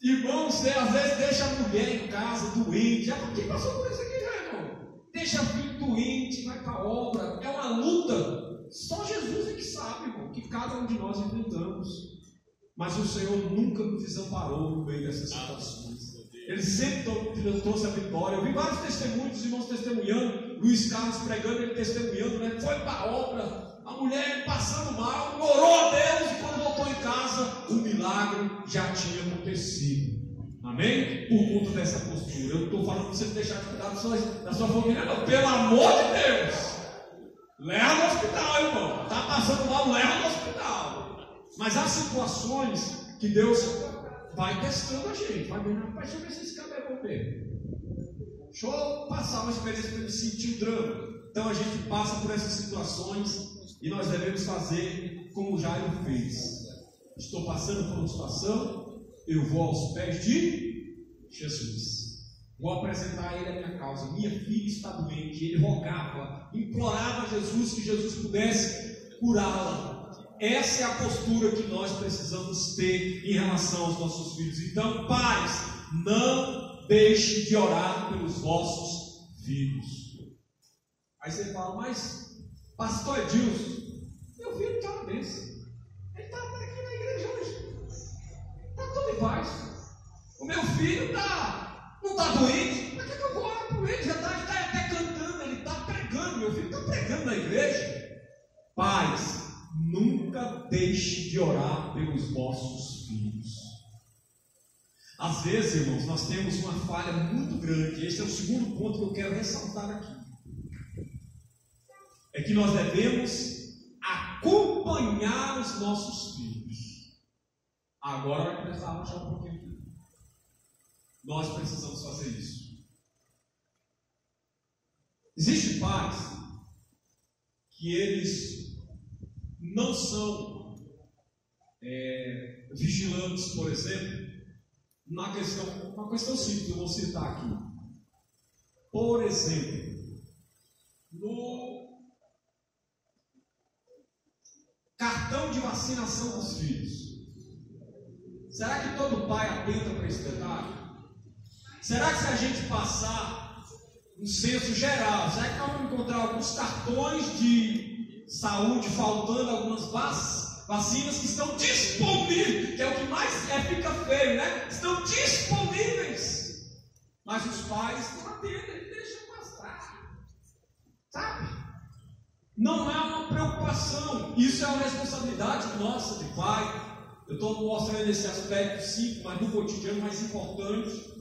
Irmãos, você às vezes deixa a mulher em casa doente. Quem passou por isso aqui, já, irmão? Deixa o filho doente, vai para a obra. É uma luta. Só Jesus é que sabe, irmão, que cada um de nós enfrentamos. Mas o Senhor nunca nos desamparou no meio dessas situações. Ele sempre trouxe a vitória. Eu vi vários testemunhos dos irmãos testemunhando. Luiz Carlos pregando, ele testemunhando, né? Foi para a obra. A mulher passando mal, orou a Deus e quando voltou em casa, o milagre já tinha acontecido. Amém? Por conta dessa postura. Eu não estou falando para você deixar de cuidar da sua família, não. Pelo amor de Deus! Leva no hospital, irmão. Está passando mal, leva no hospital. Mas há situações que Deus vai testando a gente. Vai vendo, rapaz, deixa eu ver se esse cabelo é bom mesmo. Deixa eu passar uma experiência para ele sentir o drama. Então a gente passa por essas situações. E nós devemos fazer como Jairo fez. Estou passando por uma situação, eu vou aos pés de Jesus. Vou apresentar a Ele a minha causa. Minha filha está doente. Ele rogava, implorava a Jesus que Jesus pudesse curá-la. Essa é a postura que nós precisamos ter em relação aos nossos filhos. Então, pais, não deixem de orar pelos vossos filhos. Aí você fala, mas Pastor Edilson, meu filho está na bênção. Ele está aqui na igreja hoje. Está tudo em paz. O meu filho não está doente. Para que eu vou orar por ele? Já está até cantando, ele está pregando. Meu filho está pregando na igreja. Pais, nunca deixe de orar pelos vossos filhos. Às vezes, irmãos, nós temos uma falha muito grande. Esse é o segundo ponto que eu quero ressaltar aqui. É que nós devemos acompanhar os nossos filhos. Agora vai precisar baixar um pouquinho. Nós precisamos fazer isso. Existem pais que eles não são vigilantes, por exemplo, uma questão simples, eu vou citar aqui. Por exemplo, no cartão de vacinação dos filhos. Será que todo pai atenta para esse detalhe? Será que se a gente passar um censo geral, será que nós vamos encontrar alguns cartões de saúde faltando algumas vacinas que estão disponíveis, que é o que mais fica feio, né? Estão disponíveis. Mas os pais não atendem, eles deixam passar. Sabe? Não é uma preocupação. Isso é uma responsabilidade nossa de pai. Eu estou mostrando esse aspecto simples, mas no cotidiano mais importante.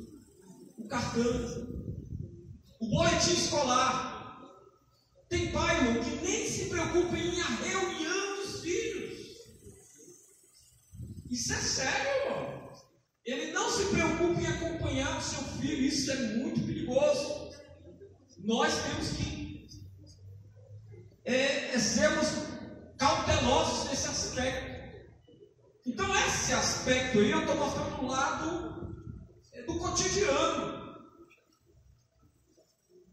O cartão. O boletim escolar. Tem pai, irmão, que nem se preocupa em ir à reunião dos filhos. Isso é sério, irmão. Ele não se preocupa em acompanhar o seu filho. Isso é muito perigoso. Nós temos que sermos cautelosos nesse aspecto. Então esse aspecto aí eu estou mostrando um lado do cotidiano.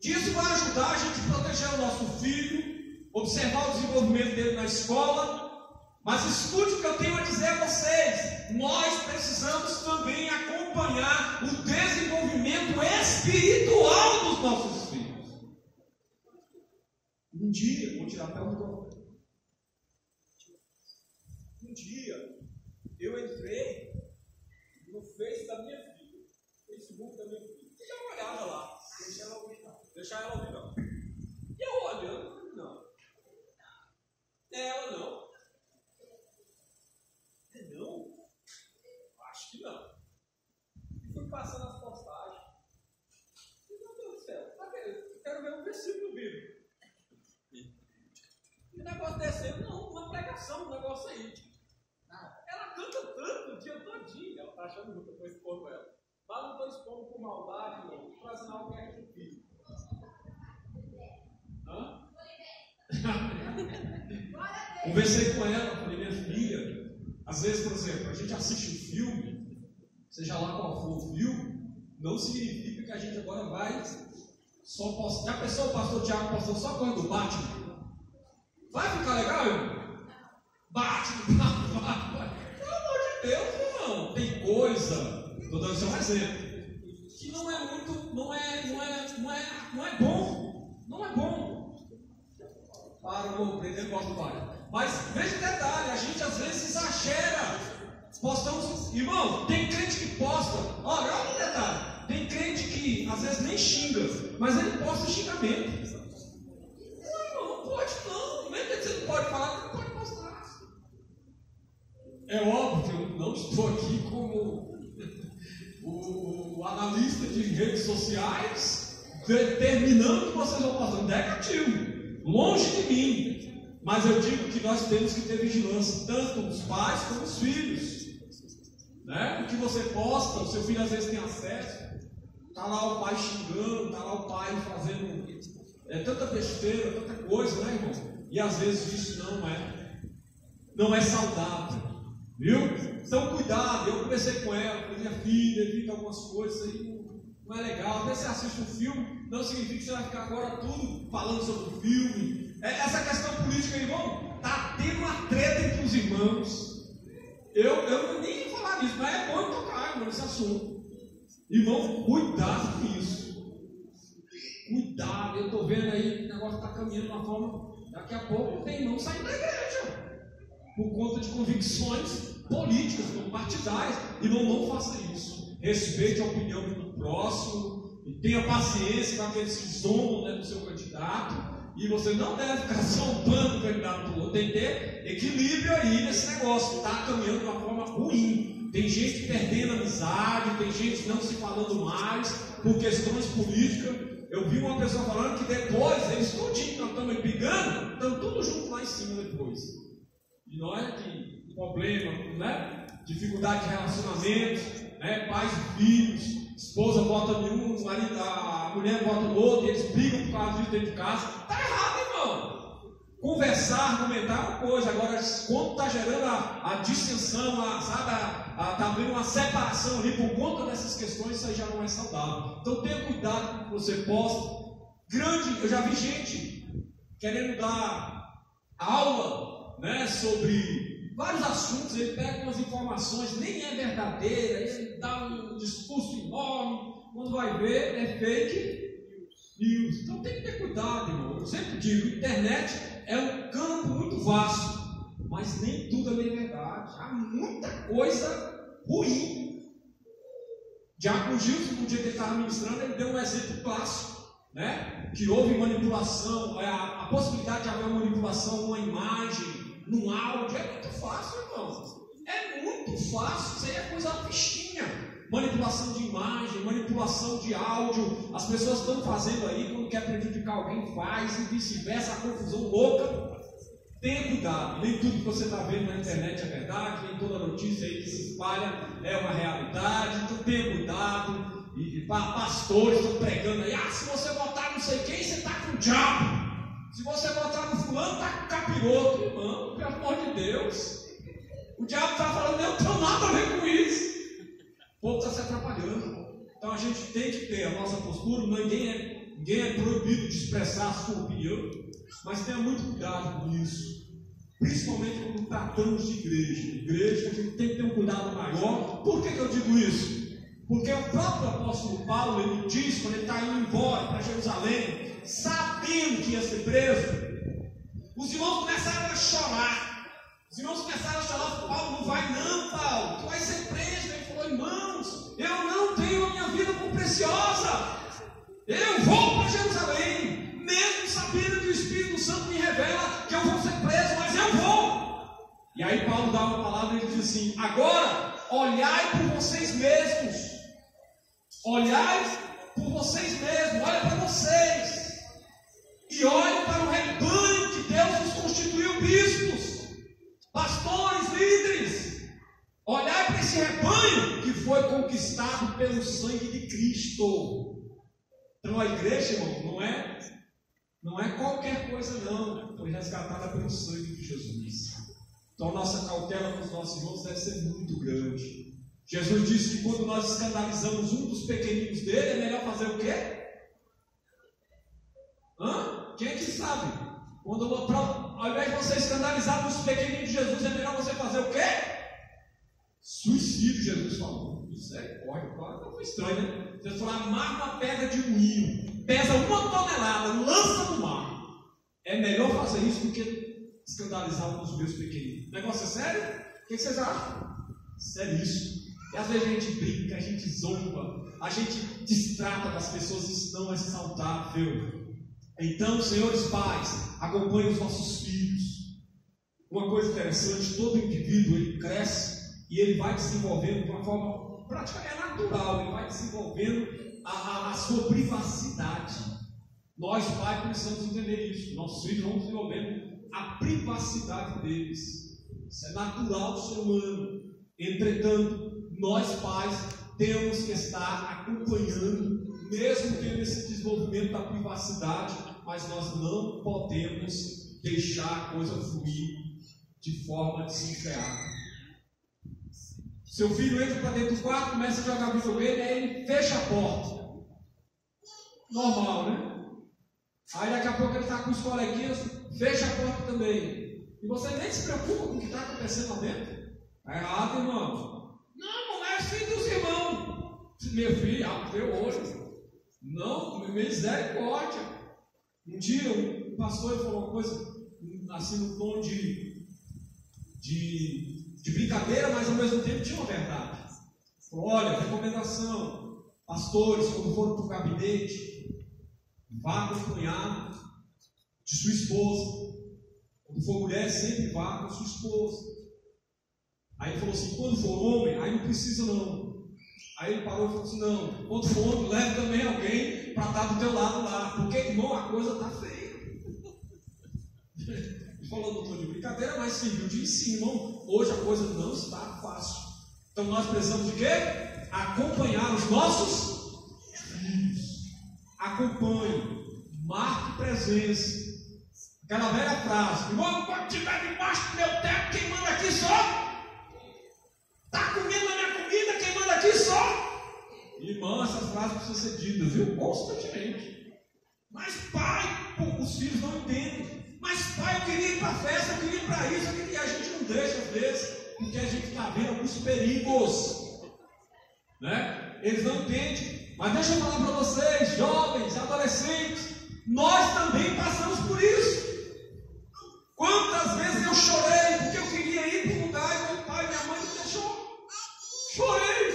Isso vai ajudar a gente a proteger o nosso filho, observar o desenvolvimento dele na escola. Mas escute o que eu tenho a dizer a vocês. Nós precisamos também acompanhar o desenvolvimento espiritual dos nossos filhos. Um dia, vou tirar até o microfone. Um dia, eu entrei no Face da minha filha, Facebook da minha filha. E eu olhava lá, deixar ela ouvir não. E eu olhando, não. Ela não. Não? Acho que não. E fui passando as postagens. E meu Deus do céu, eu quero ver um versículo bíblico. E o negócio desse, não, uma pregação, um negócio aí. Ela canta tanto o dia todinho. Ela está achando que eu estou expondo ela. Mas não estou expondo por maldade, não. Estou trazendo algo que é arrepio. Hã? Conversei com ela, falei, minha filha. Às vezes, por exemplo, a gente assiste um filme, seja lá qual for o filme, não significa que a gente agora vai só postar. Já pensou o pastor Tiago postando só quando bate? Vai ficar legal, irmão? Bate. Pelo amor de Deus, irmão. Tem coisa, estou dando só um exemplo, que não é muito, não é bom. Não é bom. Para o meu preto, ele gosta do pai. Mas veja o detalhe, a gente às vezes exagera. Postamos, irmão, tem crente que posta. Olha o detalhe. Tem crente que às vezes nem xinga, mas ele posta xingamento. Não pode não. Mesmo que você não pode falar, não pode postar. É óbvio que eu não estou aqui como o analista de redes sociais determinando que vocês vão postar. Negativo. Longe de mim. Mas eu digo que nós temos que ter vigilância, tanto os pais como os filhos. Né? O que você posta, o seu filho às vezes tem acesso. Está lá o pai xingando, está lá o pai fazendo tanta besteira, tanta coisa, né, irmão? E às vezes isso não é saudável. Viu? Então cuidado, eu conversei com ela, com minha filha, evita algumas coisas aí, não é legal. Até você assiste um filme, não significa que você vai ficar agora tudo falando sobre o filme. Essa questão política, irmão, está tendo uma treta entre os irmãos. Eu nem ia falar disso, mas é bom tocar, irmão, nesse assunto. Irmão, cuidado com isso. Cuidado, eu estou vendo aí, o negócio está caminhando de uma forma. Daqui a pouco tem irmão saindo da igreja por conta de convicções políticas, não partidárias. Irmão, não faça isso. Respeite a opinião do próximo e tenha paciência com aqueles que zombam, né, do seu candidato. E você não deve ficar zombando o candidato do outro. Tem que ter equilíbrio aí nesse negócio. Está caminhando de uma forma ruim. Tem gente perdendo amizade, tem gente não se falando mais por questões políticas. Eu vi uma pessoa falando que depois, eles todinho, nós estamos brigando, estamos todos juntos lá em cima depois. E não é que problema, né? Dificuldade de relacionamento, né? Pais e filhos, esposa vota em um, a mulher vota no outro, e eles brigam por causa disso dentro de casa. Está errado, irmão. Conversar, argumentar é uma coisa, agora quando está gerando a distensão, está havendo uma separação ali por conta dessas questões, isso aí já não é saudável. Então tenha cuidado com o que você posta. Eu já vi gente querendo dar aula, né, sobre vários assuntos, ele pega umas informações, nem é verdadeira, ele dá um discurso enorme, quando vai ver é fake news. Então tem que ter cuidado, irmão. Eu sempre digo, internet é um campo muito vasto, mas nem tudo é bem verdade. Há muita coisa ruim. Diácono Gilson, no dia que ele estava ministrando, ele deu um exemplo clássico, né? Que houve manipulação, a possibilidade de haver uma manipulação numa imagem, num áudio. É muito fácil, irmão. É muito fácil. Isso aí é coisa fichinha. Manipulação de imagem, manipulação de áudio. As pessoas estão fazendo aí, quando quer prejudicar alguém, faz, e vice-versa, a confusão louca. Tenha cuidado, nem tudo que você está vendo na internet é verdade, nem toda notícia aí que se espalha é uma realidade. Então tenha cuidado. E pastores estão pregando aí, se você votar não sei quem, você está com o diabo. Se você votar no fulano, está com o capiroto. Irmão, pelo amor de Deus. O diabo está falando, eu não tenho nada a ver com isso. O povo está se atrapalhando. Então a gente tem que ter a nossa postura. Ninguém é proibido de expressar a sua opinião, mas tenha muito cuidado com isso. Principalmente quando tratamos de igreja. A gente tem que ter um cuidado maior. Por que eu digo isso? Porque o próprio apóstolo Paulo, ele diz, quando ele está indo embora para Jerusalém, sabendo que ia ser preso, os irmãos começaram a chorar. Os irmãos começaram a chorar. Paulo, não vai não, Paulo, tu vai ser preso. Ele falou, irmãos, eu não tenho a minha vida como preciosa. Eu vou para Jerusalém, mesmo sabendo que o Espírito Santo me revela que eu vou ser preso, mas eu vou. E aí Paulo dá uma palavra e ele diz assim, agora, olhai por vocês mesmos. Olhai por vocês mesmos, olha para vocês. E olhe para o rebanho que Deus nos constituiu bispos, pastores, líderes. Olhai para esse rebanho que foi conquistado pelo sangue de Cristo. Então a igreja, irmão, não é qualquer coisa não. Foi resgatada pelo sangue de Jesus. Então a nossa cautela com os nossos irmãos deve ser muito grande. Jesus disse que quando nós escandalizamos um dos pequeninos dele, é melhor fazer o quê? Quem é que sabe? Ao invés de você escandalizar um dos pequeninos de Jesus, é melhor você fazer o quê? Suicídio, Jesus falou. Misericórdia, claro que foi estranho, né? Você falou, amarra uma pedra de moinho, pesa 1 tonelada, lança no mar. É melhor fazer isso do que escandalizar um dos meus pequeninos. O negócio é sério? O que vocês acham? Seríssimo. E às vezes a gente brinca, a gente zomba, a gente distrata das pessoas, isso não é saudável. Então, senhores pais, acompanhem os nossos filhos. Uma coisa interessante, todo indivíduo ele cresce e ele vai desenvolvendo de uma forma praticamente natural, ele vai desenvolvendo a sua privacidade. Nós, pais, precisamos entender isso. Nossos filhos vão desenvolvendo a privacidade deles. Isso é natural do ser humano. Entretanto, nós, pais, temos que estar acompanhando, mesmo tendo esse desenvolvimento da privacidade, mas nós não podemos deixar a coisa fluir de forma desenfreada. Seu filho entra para dentro do quarto, começa a jogar videogame, aí ele fecha a porta. Normal, né? Aí daqui a pouco ele está com os coleguinhas, fecha a porta também. E você nem se preocupa com o que está acontecendo lá dentro. Está errado, irmão. Não é filho dos irmãos. Meu filho, abre o olho. Não, misericórdia. Um dia um pastor falou uma coisa assim no tom de brincadeira, mas ao mesmo tempo tinha uma verdade. Falou, olha, recomendação, pastores, quando forem para o gabinete, vá acompanhado de sua esposa. Quando for mulher, sempre vá com sua esposa. Aí ele falou assim, quando for homem, aí não precisa não. Aí ele parou e falou assim, não, quando for homem, leve também alguém para estar do teu lado lá, porque, irmão, a coisa está feia. Ele falou no tom de brincadeira, mas serviu de ensino, irmão. Hoje a coisa não está fácil. Então nós precisamos de quê? Acompanhar os nossos filhos. Acompanhe, marque presença. Aquela velha frase, irmão, quando estiver debaixo do meu teto, quem manda aqui só? Está comendo a minha comida, quem manda aqui só? Irmão, essas frases precisam ser ditas, viu? Constantemente. Mas pai, os filhos não entendem. Mas pai, eu queria ir para a festa, eu queria ir para isso, e a gente não deixa às vezes, porque a gente está vendo alguns perigos. Né? Eles não entendem. Mas deixa eu falar para vocês, jovens, adolescentes, nós também passamos por isso. Quantas vezes eu chorei porque eu queria ir para um lugar e meu pai e minha mãe não deixou. Chorei.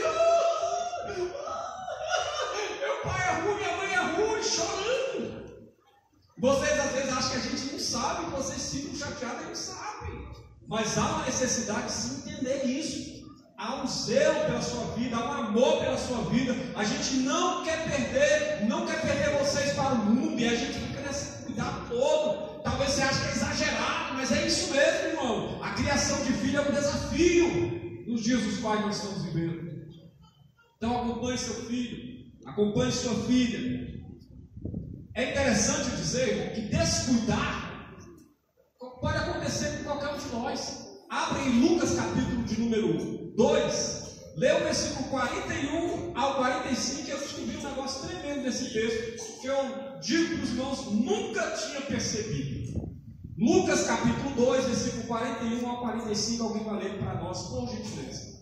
Meu pai é ruim, minha mãe é ruim, chorando. Vocês às vezes acham que a gente não sabe, vocês ficam chateados e não sabem. Mas há uma necessidade de se entender isso. Há um zelo pela sua vida, há um amor pela sua vida. A gente não quer perder vocês para o mundo e a gente fica nesse cuidado todo. Talvez você ache que é exagerado, mas é isso mesmo, irmão. A criação de filho é um desafio nos dias dos quais nós estamos vivendo. Então acompanhe seu filho, acompanhe sua filha. É interessante dizer, irmão, que descuidar pode acontecer com qualquer um de nós. Abre em Lucas capítulo de número 2, lê o versículo 41 ao 45, eu descobri um negócio tremendo nesse texto, que eu digo para os irmãos, nunca tinha percebido. Lucas capítulo 2, versículo 41 ao 45, alguém vai ler para nós, por gentileza.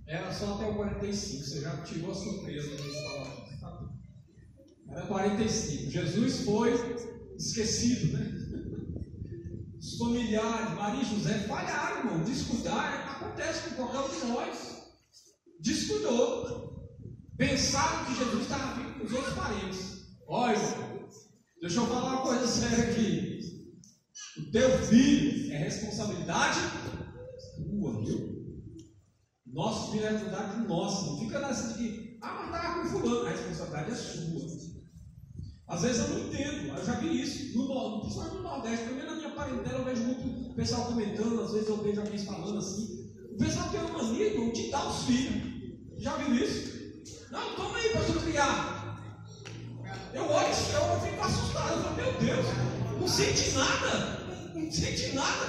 Era só até o 45, você já tirou a surpresa nesse palavra. Era 45. Jesus foi esquecido, né? Os familiares, Maria e José, falharam, irmão. Descuidar acontece com qualquer um de nós. Descuidou. Pensaram que Jesus estava vindo com os outros parentes. Olha, deixa eu falar uma coisa séria aqui. O teu filho é responsabilidade tua, viu? Nosso filho é responsabilidade nossa. Não fica nessa de que, mas estava com fulano. A responsabilidade é sua. Às vezes eu não entendo, eu já vi isso, principalmente no Nordeste, também na minha parentela eu vejo muito o pessoal comentando, às vezes eu vejo alguém falando assim. O pessoal tem uma mania, irmão, de dar os filhos. Já viu isso? Não, toma aí para tu criar. Eu olho isso, eu fico assustado, eu falo, meu Deus, não sente nada, não sente nada.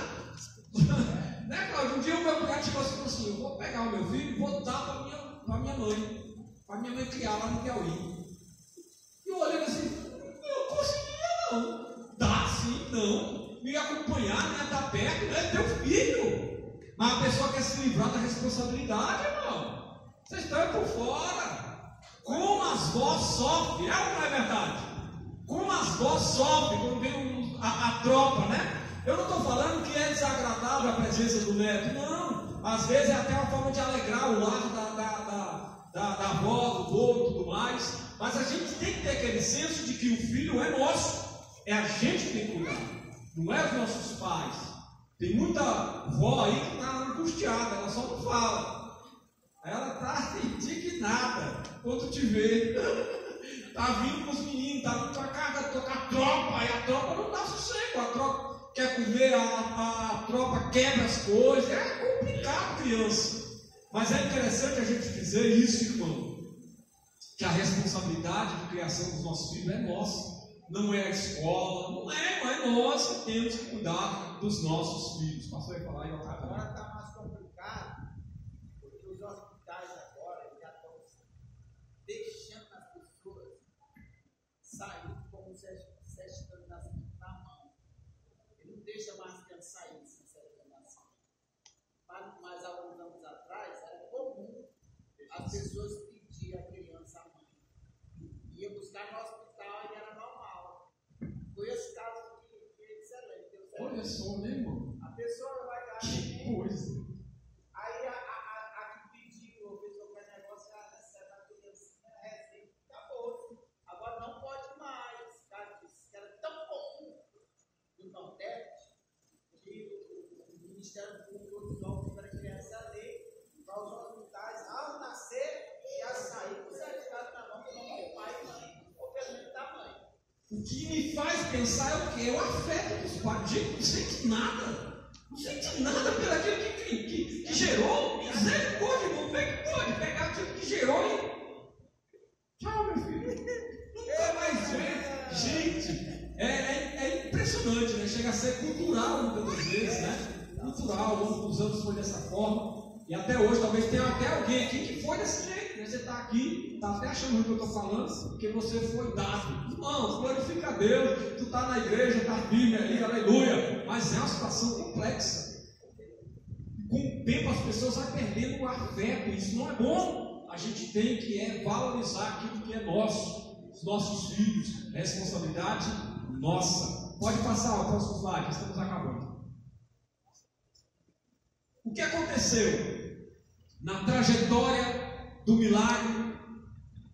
Né, Cláudio? Um dia o meu cunhado chegou assim, eu vou pegar o meu filho e vou dar para minha mãe criar lá no Piauí. E eu olhei assim, não conseguia não. Dá sim, não. Me acompanhar, me estar perto, é teu filho. Mas a pessoa quer se livrar da responsabilidade, irmão. Vocês estão por fora. Como as vós sofrem, é ou não é verdade? Como as vós sofrem quando vem a tropa, né? Eu não estou falando que é desagradável a presença do neto, não. Às vezes é até uma forma de alegrar o lar da avó, do vô e tudo mais. Mas a gente tem que ter aquele senso de que o filho é nosso. É a gente que tem que cuidar. Não é os nossos pais. Tem muita vó aí que está angustiada, ela só não fala. Ela está indignada quando te vê. Está vindo com os meninos, está vindo para cá, tocar tropa, e a tropa não dá sossego. A tropa quer comer, a tropa quebra as coisas. É complicado, criança. Mas é interessante a gente dizer isso, irmão. Que a responsabilidade de criação dos nossos filhos é nossa. Não é a escola, não é nós que temos que cuidar dos nossos filhos. Pastor, vai falar aí, agora está mais complicado, porque os hospitais agora já estão deixando as pessoas sair com o certificado de nascimento na mão. Ele não deixa mais criança sair sem certificado de nascimento. Mas há alguns anos atrás era comum as pessoas pedir a criança à mãe. Ia buscar no hospital e era normal. Foi esse caso que é excelente. Olha só, né, irmão? A pessoa vai dar. Que coisa. Aí a que pediu, ou fez qualquer negócio, ela recebe a criancinha, recebe, acabou. Agora não pode mais. O cara disse que era tão comum no Nordeste que o Ministério Público resolve para a criança ler, para os hospitais, ao nascer, já sair com o certificado na mão, que não é pai e mãe, ou pelo menos da mãe. O que me faz pensar é o quê? É o afeto dos pais. Gente, não sente nada. Não sente nada pelo aquele que gerou. Misericórdia, irmão. Como é que pode pegar aquilo que gerou e... Tchau, meu filho. Nunca mais vê. Gente, é impressionante, né? Chega a ser cultural muitas vezes, né? Cultural, ao longo dos anos foi dessa forma. E até hoje, talvez tenha até alguém aqui que foi desse jeito, né? Você está aqui, está até achando o que eu estou falando, porque você foi dado. Irmão, glorifica a Deus, tu está na igreja, está firme ali, aleluia. Mas é uma situação complexa. Com o tempo as pessoas vão perdendo o afeto, isso não é bom. A gente tem que valorizar aquilo que é nosso, os nossos filhos, responsabilidade nossa. Pode passar o próximo slide, estamos acabando. O que aconteceu na trajetória do milagre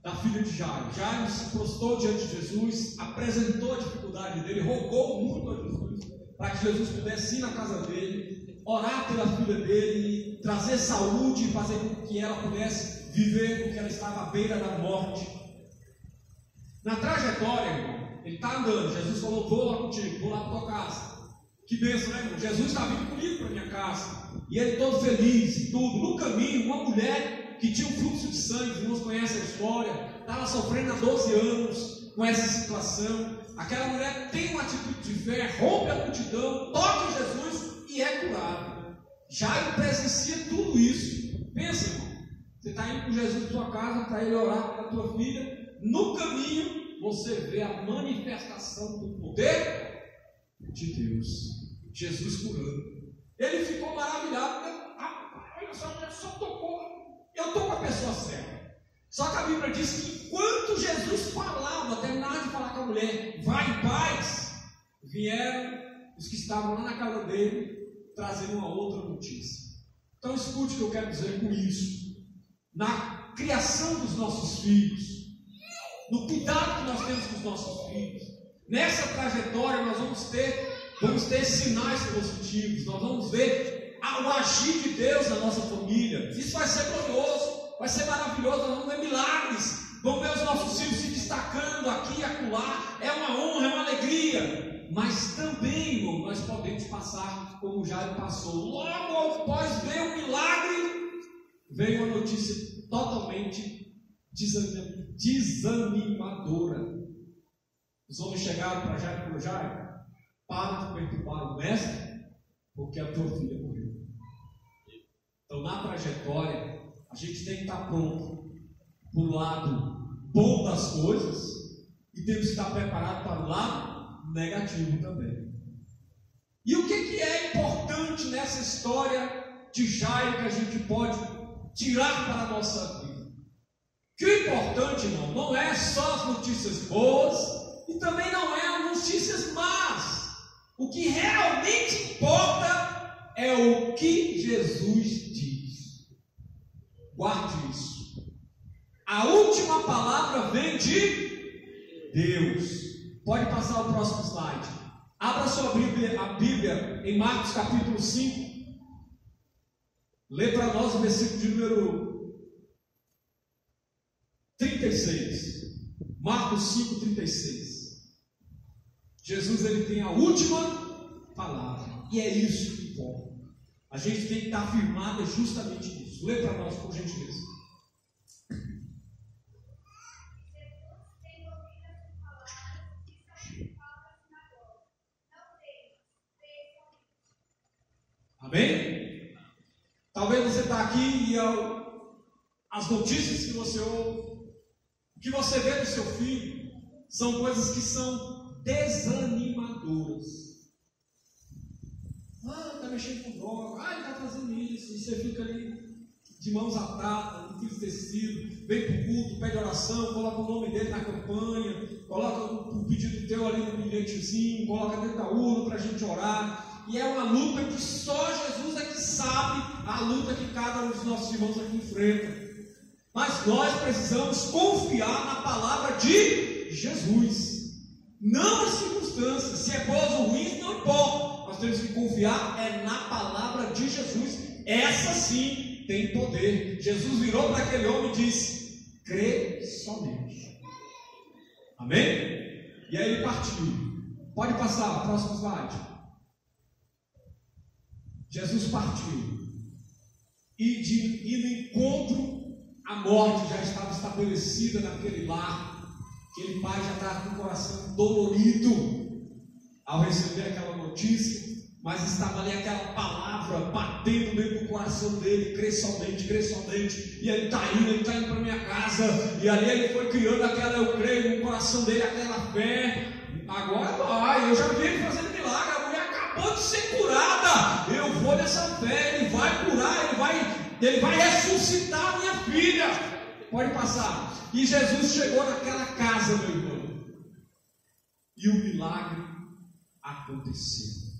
da filha de Jairo? Jairo se prostrou diante de Jesus, apresentou a dificuldade dele, rogou muito a Jesus para que Jesus pudesse ir na casa dele, orar pela filha dele, trazer saúde e fazer com que ela pudesse viver, porque ela estava à beira da morte. Na trajetória, irmão, ele está andando, Jesus falou, vou lá contigo, vou lá para tua casa. Que bênção, né, irmão? Jesus está vindo comigo para minha casa. E ele todo feliz e tudo. No caminho, uma mulher que tinha um fluxo de sangue, os irmãos conhecem a história, estava sofrendo há 12 anos com essa situação. Aquela mulher tem uma atitude de fé, rompe a multidão, toca em Jesus e é curada. Jairo presencia tudo isso. Pensa, irmão. Você está indo com Jesus para sua casa para ele orar pela tua filha. No caminho, você vê a manifestação do poder de Deus. Jesus curando. Ele ficou maravilhado. Olha só, ele só tocou. Eu estou com a pessoa certa. Só que a Bíblia diz que enquanto Jesus falava, terminava de falar com a mulher, vai em paz, vieram os que estavam lá na casa dele trazendo uma outra notícia. Então escute o que eu quero dizer com isso. Na criação dos nossos filhos, no cuidado que nós temos com os nossos filhos, nessa trajetória nós vamos ter sinais positivos, nós vamos ver o agir de Deus na nossa família. Isso vai ser glorioso, vai ser maravilhoso, nós vamos ver milagres, vamos ver os nossos filhos se destacando aqui e acolá. É uma honra, é uma alegria. Mas também, irmão, nós podemos passar como Jairo passou. Logo após ver o milagre, veio uma notícia totalmente desanimadora. Os homens chegaram para Jairo e falaram: Jairo, para de perturbar o mestre, porque a tua filha morreu. Então, na trajetória, a gente tem que estar pronto para o lado bom das coisas e temos que estar preparado para o lado negativo também. E o que é importante nessa história de Jairo que a gente pode tirar para a nossa vida? O que é importante, irmão, não é só as notícias boas e também não é as notícias más. O que realmente importa é o que Jesus diz. Guarde isso. A última palavra vem de Deus. Pode passar o próximo slide. Abra sua a Bíblia em Marcos capítulo 5. Lê para nós o versículo de número 36. Marcos 5, 36. Jesus, ele tem a última palavra. E é isso que importa. A gente tem que estar firmado justamente nisso. Lê para nós, por gentileza. Amém? Talvez você está aqui e as notícias que você ouve, o que você vê do seu filho, são coisas que são desanimadoras. Está mexendo com droga, ele está fazendo isso, e você fica ali de mãos atadas, entristecido, vem para o culto, pede oração, coloca o nome dele na campanha, coloca o pedido teu ali no bilhetezinho, coloca dentro da urna para a gente orar. E é uma luta que só Jesus é que sabe a luta que cada um dos nossos irmãos aqui enfrenta. Mas nós precisamos confiar na palavra de Jesus, não nas circunstâncias. Se é boas ou ruins, não importa. Nós temos que confiar na palavra de Jesus. Essa sim tem poder. Jesus virou para aquele homem e disse: crê somente. Amém? E aí ele partiu. Pode passar, próximo slide. Jesus partiu, e no encontro, a morte já estava estabelecida naquele lar. Aquele pai já estava com o coração dolorido ao receber aquela notícia, mas estava ali aquela palavra batendo dentro do coração dele: crê somente, crê somente. E ele está indo para minha casa, e ali ele foi criando aquela, eu creio, no coração dele aquela fé. Agora vai, eu já vi ele fazendo milagre, a mulher acabou de ser curada, eu vou nessa fé, ele vai curar, ele vai ressuscitar a minha filha. Pode passar. E Jesus chegou naquela casa, meu irmão, e o milagre aconteceu.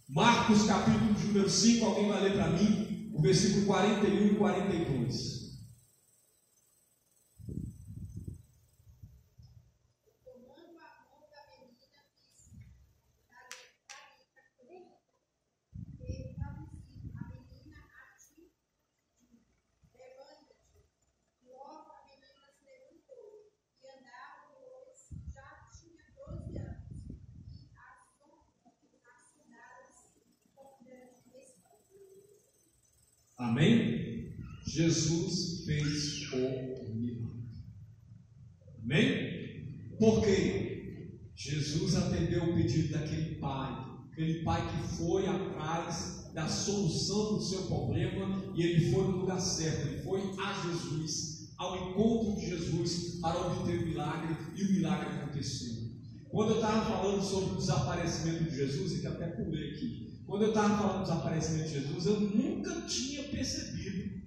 Marcos capítulo de número 5, alguém vai ler para mim o versículo 41 e 42. Amém? Jesus fez o milagre. Amém? Por quê? Jesus atendeu o pedido daquele pai que foi atrás da solução do seu problema, e ele foi no lugar certo, ele foi a Jesus, ao encontro de Jesus, para obter o milagre, e o milagre aconteceu. Quando eu estava falando sobre o desaparecimento de Jesus, e que até pulei aqui, quando eu estava falando do desaparecimento de Jesus, eu nunca tinha percebido.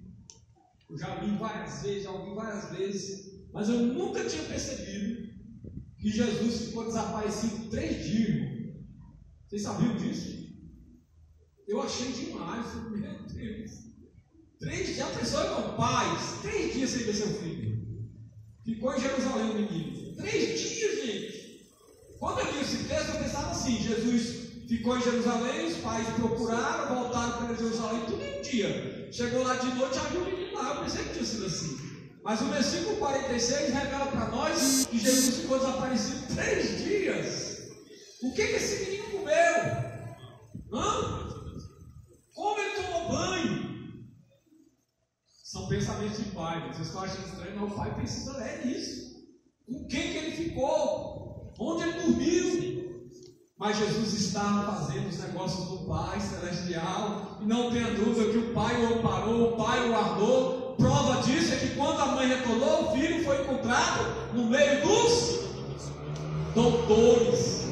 Eu já li várias vezes, já ouvi várias vezes, mas eu nunca tinha percebido que Jesus ficou desaparecido 3 dias. Vocês sabiam disso? Eu achei demais. Meu Deus. 3 dias, a pessoa não, pais, 3 dias sem ver seu filho. Ficou em Jerusalém o menino. 3 dias, gente. Quando eu li esse texto, eu pensava assim: Jesus ficou em Jerusalém, os pais procuraram, voltaram para Jerusalém, tudo em um dia. Chegou lá de noite, havia o menino lá. Eu pensei que tinha sido assim. Mas o versículo 46 revela para nós que Jesus ficou desaparecido 3 dias. O que esse menino comeu? Hã? Como ele tomou banho? São pensamentos de pai. Vocês estão achando estranho, mas o pai precisa ler isso. Com quem que ele ficou? Onde ele dormiu? Mas Jesus estava fazendo os negócios do Pai Celestial. E não tenha dúvida que o Pai o amparou, o Pai o guardou. Prova disso é que quando a mãe retornou, o filho foi encontrado no meio dos doutores.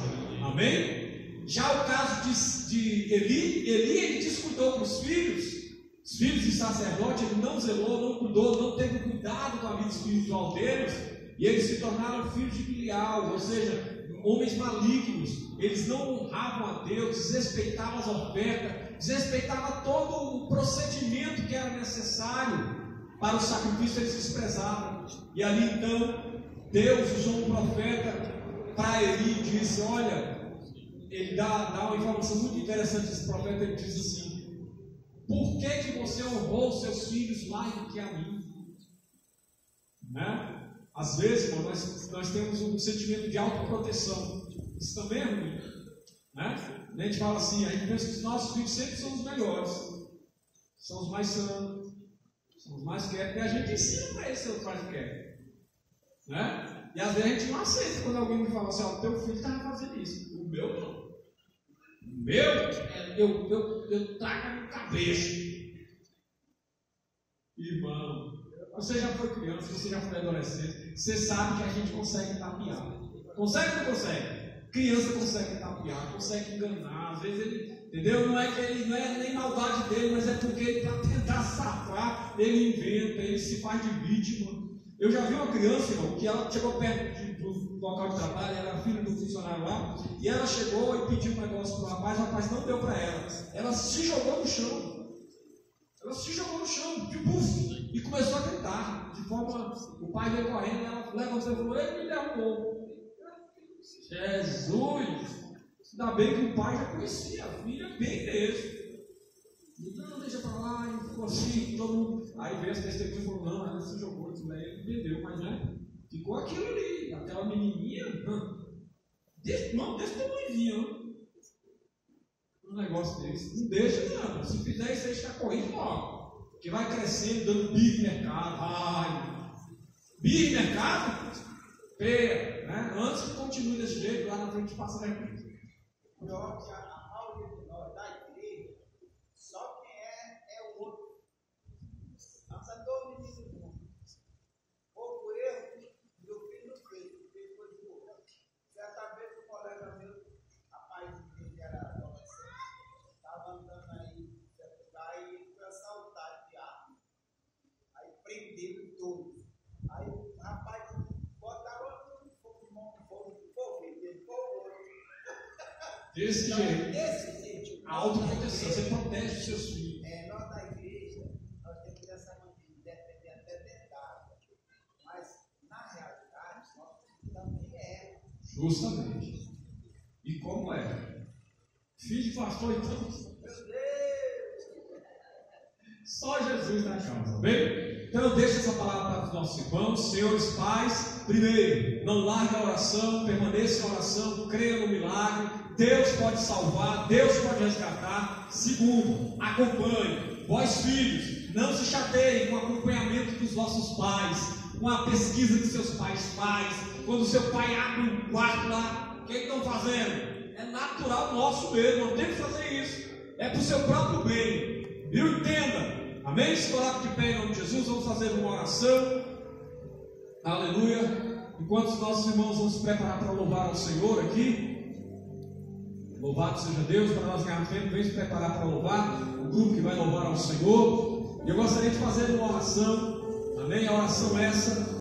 Amém? Já o caso de Eli, ele descuidou para os filhos de sacerdote, ele não zelou, não cuidou, não teve cuidado com a vida espiritual deles, e eles se tornaram filhos de Bilial, ou seja, homens malignos. Eles não honravam a Deus, desrespeitavam as ofertas, desrespeitavam todo o procedimento que era necessário para o sacrifício, eles desprezavam. E ali então, Deus usou um profeta para Eli e disse: olha, ele dá uma informação muito interessante. Esse profeta, ele diz assim: por que você honrou os seus filhos mais do que a mim? Né? Às vezes, irmão, nós temos um sentimento de autoproteção. Isso também é ruim. Né? A gente fala assim, a gente pensa que os nossos filhos sempre são os melhores, são os mais santos, são os mais quietos, e a gente ensina para eles ser os mais quietos. Né? E às vezes a gente não aceita quando alguém me fala assim: ó, o teu filho estava fazendo isso. O meu não. O meu, eu trago no cabeça. Irmão, você já foi criança, você já foi adolescente, você sabe que a gente consegue tapear. Consegue ou não consegue? Criança consegue tapear, consegue enganar. Às vezes ele, entendeu? Não é nem maldade dele, mas é porque ele, para tentar safar, ele inventa, ele se faz de vítima. Eu já vi uma criança, irmão, que ela chegou perto do local de trabalho, ela era filha do funcionário lá, e ela chegou e pediu um negócio para o rapaz não deu para ela. Ela se jogou no chão. Ela se jogou no chão, de bufo, e começou a gritar. De forma, o pai veio correndo, ela levantou e falou: ele me derrubou. Jesus! Ainda bem que o pai já conhecia a filha bem mesmo. Não, deixa pra lá, e ficou assim, todo mundo. Aí veio as testemunhas e falou: não, ela se jogou, ele entendeu, mas né? Ficou aquilo ali, aquela menininha, desse tamanhozinho, um negócio desse. Não deixa, não. Se fizer isso aí, está correndo logo. Porque vai crescendo, dando bife mercado. Ai, bife mercado? Feia, né? Antes que continue desse jeito, lá na frente passa vergonha. Pior que a maioria de nós da igreja, só quem é o outro. Nós andamos nesse mundo. Pouco erro, meu filho não fez, ele foi de boa. Certa vez um colega meu, rapaz dele era adolescente, estava andando aí em certo lugar e ele foi assaltado de arma. Aí prenderam todos. Aí o rapaz botaram no fogo, ele foi o outro. Desse jeito. A autoproteção, você protege os seus filhos. Nós da igreja, nós temos essa maneira de defender até verdade. Mas, na realidade, nós também é. Justamente. E como é? Filho de pastor, então. Meu Deus! Só Jesus na causa, bem? Então eu deixo essa palavra para os nossos irmãos, senhores pais. Primeiro, não largue a oração, permaneça em oração, creia no milagre. Deus pode salvar, Deus pode resgatar. Segundo, acompanhe. Vós filhos, não se chateiem com o acompanhamento dos vossos pais, com a pesquisa que seus pais fazem. Quando seu pai abre um quarto lá, o que estão fazendo? É natural nosso mesmo, não tem que fazer isso. É para o seu próprio bem. Viu? Entenda. Amém? Se coloque de pé em nome de Jesus, vamos fazer uma oração. Aleluia. Enquanto os nossos irmãos vão se preparar para louvar ao Senhor aqui. Louvado seja Deus, para nós ganharmos tempo, vem se preparar para louvar, o grupo que vai louvar ao Senhor. E eu gostaria de fazer uma oração, amém? A oração essa